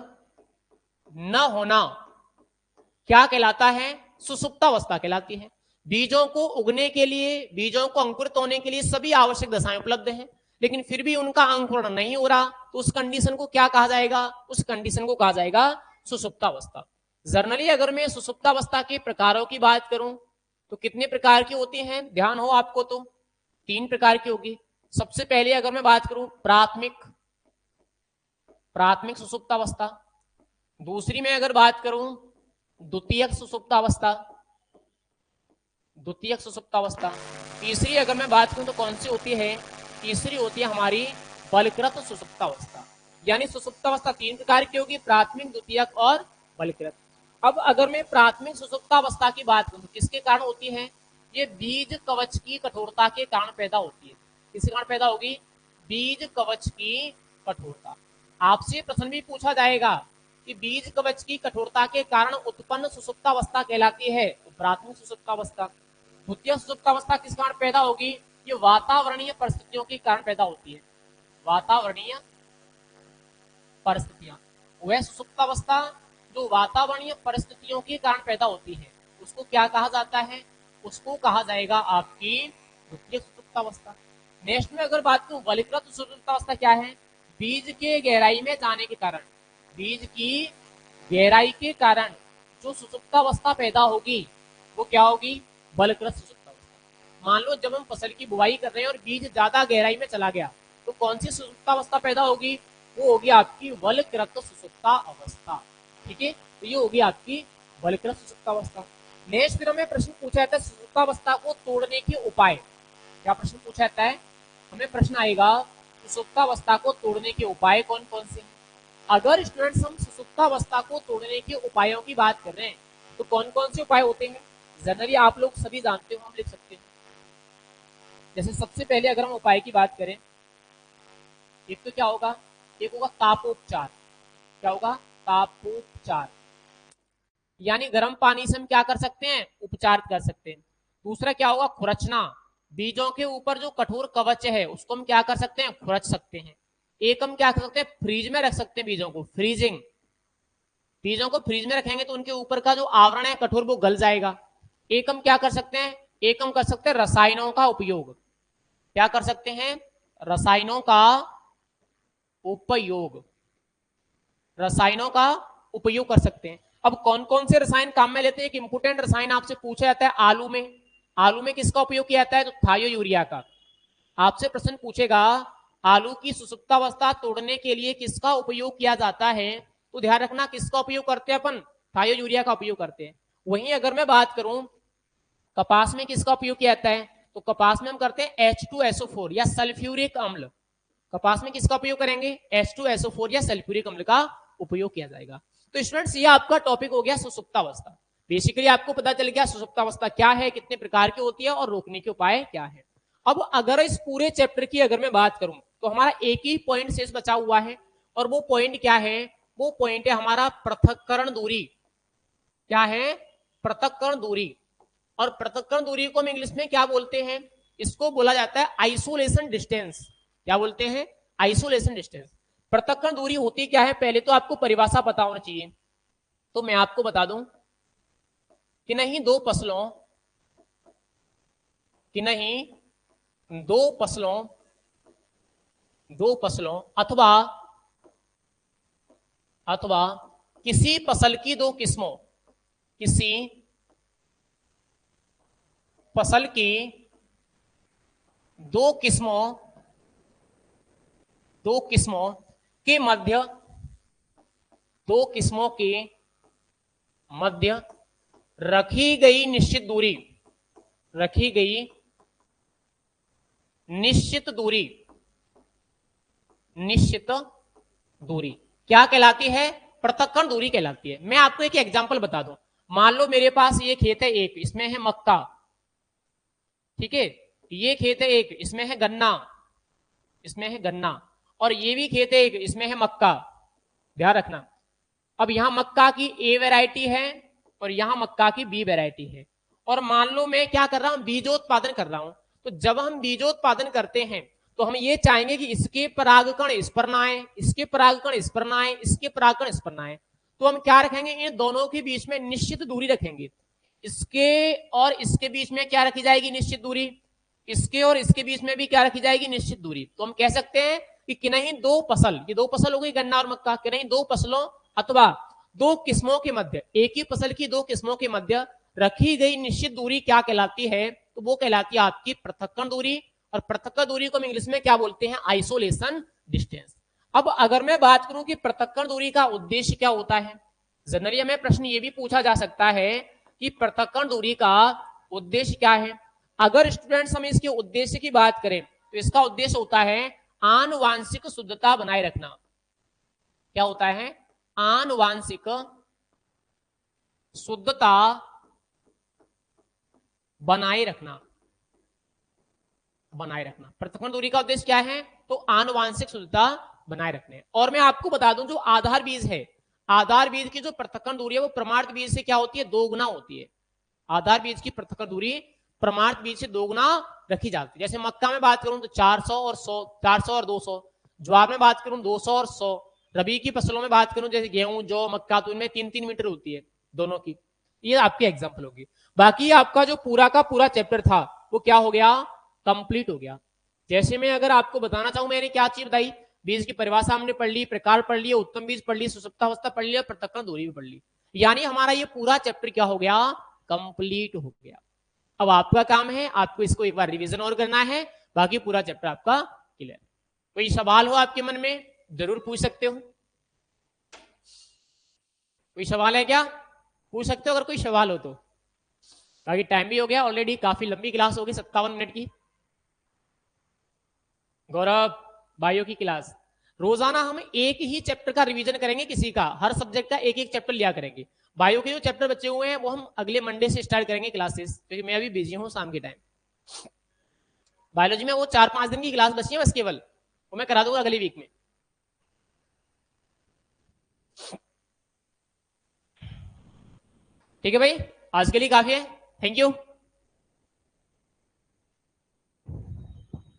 न होना क्या कहलाता है, सुसुप्तावस्था कहलाती है। बीजों को उगने के लिए, बीजों को अंकुरित होने के लिए सभी आवश्यक दशाएं उपलब्ध हैं, लेकिन फिर भी उनका अंकुरण नहीं हो रहा, तो उस कंडीशन को क्या कहा जाएगा, उस कंडीशन को कहा जाएगा सुसुप्तावस्था। जनरली अगर मैं सुसुप्तावस्था के प्रकारों की बात करूं तो कितने प्रकार की होती हैं, ध्यान हो आपको, तो 3 प्रकार की होगी। सबसे पहले अगर मैं बात करूं प्राथमिक, प्राथमिक सुसुप्तावस्था। दूसरी में अगर बात करूं द्वितीयक सुसुप्तावस्था, द्वितीयक सुसुप्तावस्था। तीसरी अगर मैं बात करूं तो कौन सी होती है? तीसरी होती है हमारी बलकृत सुसुप्तावस्था। यानी सुसुप्तावस्था 3 प्रकार की होगी, प्राथमिक, द्वितीयक और बलकृत। अब अगर मैं प्राथमिक सुसुप्तावस्था की बात करूं, किसके कारण होती है? ये बीज कवच की कठोरता के कारण पैदा होती है। किसके कारण पैदा होगी? बीज कवच की कठोरता। आपसे प्रश्न भी पूछा जाएगा कि बीज कवच की कठोरता के कारण उत्पन्न सुसुप्तावस्था कहलाती है तो प्राथमिक सुसुप्तावस्था। द्वितीय सुसुप्तावस्था किस कारण पैदा होगी? ये वातावरणीय परिस्थितियों के कारण पैदा होती है। वातावरणीय परिस्थितियां, वह सुसुप्तावस्था जो वातावरणीय परिस्थितियों के कारण पैदा होती है उसको क्या कहा जाता है? उसको कहा जाएगा आपकी द्वितीय सुसुप्तावस्था। नेक्स्ट में अगर बात करूं बलकृत सुसुप्तावस्था क्या है? बीज के गहराई में जाने के कारण, बीज की गहराई के कारण जो सुसुप्तावस्था पैदा होगी वो क्या होगी? बलकृत सुसुप्तावस्था। मान लो जब हम फसल की बुआई कर रहे हैं और बीज ज्यादा गहराई में चला गया तो कौन सी सुसुप्तावस्था पैदा होगी? वो होगी आपकी बलकृत सुसुप्ता अवस्था। ठीक है, तो ये होगी आपकी बलकृत सुसुप्तावस्था। नेक्स्ट फिर हमें प्रश्न पूछा जाता है सुसुप्तावस्था को तोड़ने के उपाय। क्या प्रश्न पूछा जाता है? हमें प्रश्न आएगा सुसुप्तावस्था को तोड़ने के उपाय कौन कौन से हैं। अगर स्टूडेंट्स हम सुसुप्तावस्था को तोड़ने के उपायों की बात कर रहे हैं तो कौन कौन से उपाय होते हैं? जनरली आप लोग सभी जानते हो, हम लिख सकते हैं। जैसे सबसे पहले अगर हम उपाय की बात करें, एक तो क्या होगा? एक होगा तापोपचार। क्या होगा? तापोपचार, यानी गर्म पानी से हम क्या कर सकते हैं? उपचार कर सकते हैं। दूसरा क्या होगा? खुरचना। बीजों के ऊपर जो कठोर कवच है उसको हम क्या कर सकते हैं? खुरच सकते हैं। एक हम क्या कर सकते हैं? फ्रीज में रख सकते हैं बीजों को, फ्रीजिंग। बीजों को फ्रीज में रखेंगे तो उनके ऊपर का जो आवरण है कठोर वो गल जाएगा। एक हम क्या कर सकते हैं? एक हम कर सकते हैं रसायनों का उपयोग। क्या कर सकते हैं? रसायनों का उपयोग, रसायनों का उपयोग कर सकते हैं। अब कौन कौन से रसायन काम में लेते हैं? एक इंपोर्टेंट रसायन आपसे पूछा जाता है आलू में। आलू में किसका उपयोग किया जाता है? तो थायो यूरिया का। आपसे प्रश्न पूछेगा आलू की सुसुप्तावस्था तोड़ने के लिए किसका उपयोग किया जाता है, तो ध्यान रखना किसका उपयोग करते हैं अपन? थायो यूरिया का उपयोग करते हैं। वहीं अगर मैं बात करूं कपास में किसका उपयोग किया जाता है, तो कपास में हम करते हैं H2SO4 या सल्फ्यूरिक अम्ल। कपास में किसका उपयोग करेंगे? H2SO4 या सल्फ्यूरिक अम्ल का उपयोग किया जाएगा। तो स्टूडेंट्स ये आपका टॉपिक हो गया सुसुप्तावस्था। बेसिकली आपको पता चल गया सुसुप्तावस्था क्या है, कितने प्रकार की होती है और रोकने के उपाय क्या है। अब अगर इस पूरे चैप्टर की अगर मैं बात करूं तो हमारा एक ही पॉइंट शेष बचा हुआ है और वो पॉइंट क्या है? वो पॉइंट है हमारा पृथक्करण दूरी। क्या है? पृथक्करण दूरी। और पृथक्करण दूरी को हम इंग्लिश में क्या बोलते हैं? इसको बोला जाता है आइसोलेशन डिस्टेंस। क्या बोलते हैं? Isolation distance. पृथक्करण दूरी होती क्या है? पहले तो आपको परिभाषा पता होना चाहिए, तो मैं आपको बता दूं कि नहीं दो फसलों, कि नहीं दो फसलों अथवा किसी फसल की दो किस्मों, किसी फसल की दो किस्मों के मध्य, दो किस्मों के मध्य रखी गई निश्चित दूरी क्या कहलाती है? पृथक्करण दूरी कहलाती है। मैं आपको एक एग्जांपल बता दूं। मान लो मेरे पास ये खेत है एक, इसमें है मक्का, ठीक है। ये खेत है एक, इसमें है गन्ना, और ये भी खेत है एक, इसमें है मक्का। ध्यान रखना। अब यहां मक्का की ए वैरायटी है और यहां मक्का की बी वैरायटी है। और मान लो मैं क्या कर रहा हूं? बीजोत्पादन कर रहा हूं। तो जब हम बीजोत्पादन करते हैं तो हम ये चाहेंगे कि इसके परागकण इस पर ना आए, इसके परागकण इस पर ना आए, इसके परागकण इस पर ना आए। तो हम क्या रखेंगे? इन दोनों के बीच में निश्चित दूरी रखेंगे। इसके और इसके बीच में क्या रखी जाएगी? निश्चित दूरी। इसके और इसके बीच में भी क्या रखी जाएगी? निश्चित दूरी। तो हम कह सकते हैं कि किन्हीं दो फसल, ये दो फसल हो गई गन्ना और मक्का, किन्हीं दो फसलों अथवा दो किस्मों के मध्य, एक ही फसल की दो किस्मों के मध्य रखी गई निश्चित दूरी क्या कहलाती है? तो वो कहलाती है आपकी पृथक्करण दूरी। और पृथक्करण दूरी को हम इंग्लिश में क्या बोलते हैं? Isolation distance. अब अगर मैं बात करूं कि पृथक्करण दूरी का उद्देश्य क्या होता है, जनरली हमें प्रश्न ये भी पूछा जा सकता है कि पृथक्करण दूरी का उद्देश्य क्या है। अगर स्टूडेंट्स हम इसके उद्देश्य की बात करें तो इसका उद्देश्य होता है आनुवांशिक शुद्धता बनाए रखना। क्या होता है? आनुवांशिक शुद्धता बनाए रखना। बनाए रखना पृथक्करण दूरी का उद्देश्य क्या है? तो आनुवांशिक शुद्धता बनाए रखने। और मैं आपको बता दूं जो आधार बीज है, आधार बीज की जो पृथक्करण दूरी है वो प्रमाणित बीज से क्या होती है? 2 गुना होती है। आधार बीज की पृथक्करण दूरी प्रमाणित बीज से 2 गुना रखी जाती है। जैसे मक्का में बात करूं तो 400 और 100, 400 और 200। ज्वार में बात करूं 200 और 100। रबी की फसलों में बात करूं जैसे गेहूं, जौ, मक्का, तो इनमें 3-3 मीटर होती है दोनों की। ये आपकी एग्जाम्पल होगी। बाकी आपका जो पूरा का पूरा चैप्टर था वो क्या हो गया? कंप्लीट हो गया। जैसे मैं अगर आपको बताना चाहूं, मैंने क्या चीज बताई? बीज की परिभाषा हमने पढ़ ली, प्रकार पढ़ लिए, उत्तम बीज पढ़ ली, सुषुप्तावस्था पढ़ लिया, पृथक्करण दूरी भी पढ़ ली। यानी हमारा ये पूरा चैप्टर क्या हो गया? कंप्लीट हो गया। अब आपका काम है आपको इसको एक बार रिवीजन और करना है, बाकी पूरा चैप्टर आपका क्लियर। कोई सवाल हो आपके मन में जरूर पूछ सकते हो। कोई सवाल है क्या? पूछ सकते हो अगर कोई सवाल हो तो। बाकी टाइम भी हो गया ऑलरेडी, काफी लंबी क्लास होगी 57 मिनट की। गौरव, बायो की क्लास रोजाना हम एक ही चैप्टर का रिवीजन करेंगे, किसी का हर सब्जेक्ट का एक एक चैप्टर लिया करेंगे। बायो के जो चैप्टर बचे हुए हैं वो हम अगले मंडे से स्टार्ट करेंगे क्लासेस, क्योंकि मैं अभी बिजी हूँ शाम के टाइम। बायोलॉजी में वो 4-5 दिन की क्लास बची है बस केवल, वो मैं करा दूंगा अगली वीक में। ठीक है भाई, आज के लिए काफी है। Thank you.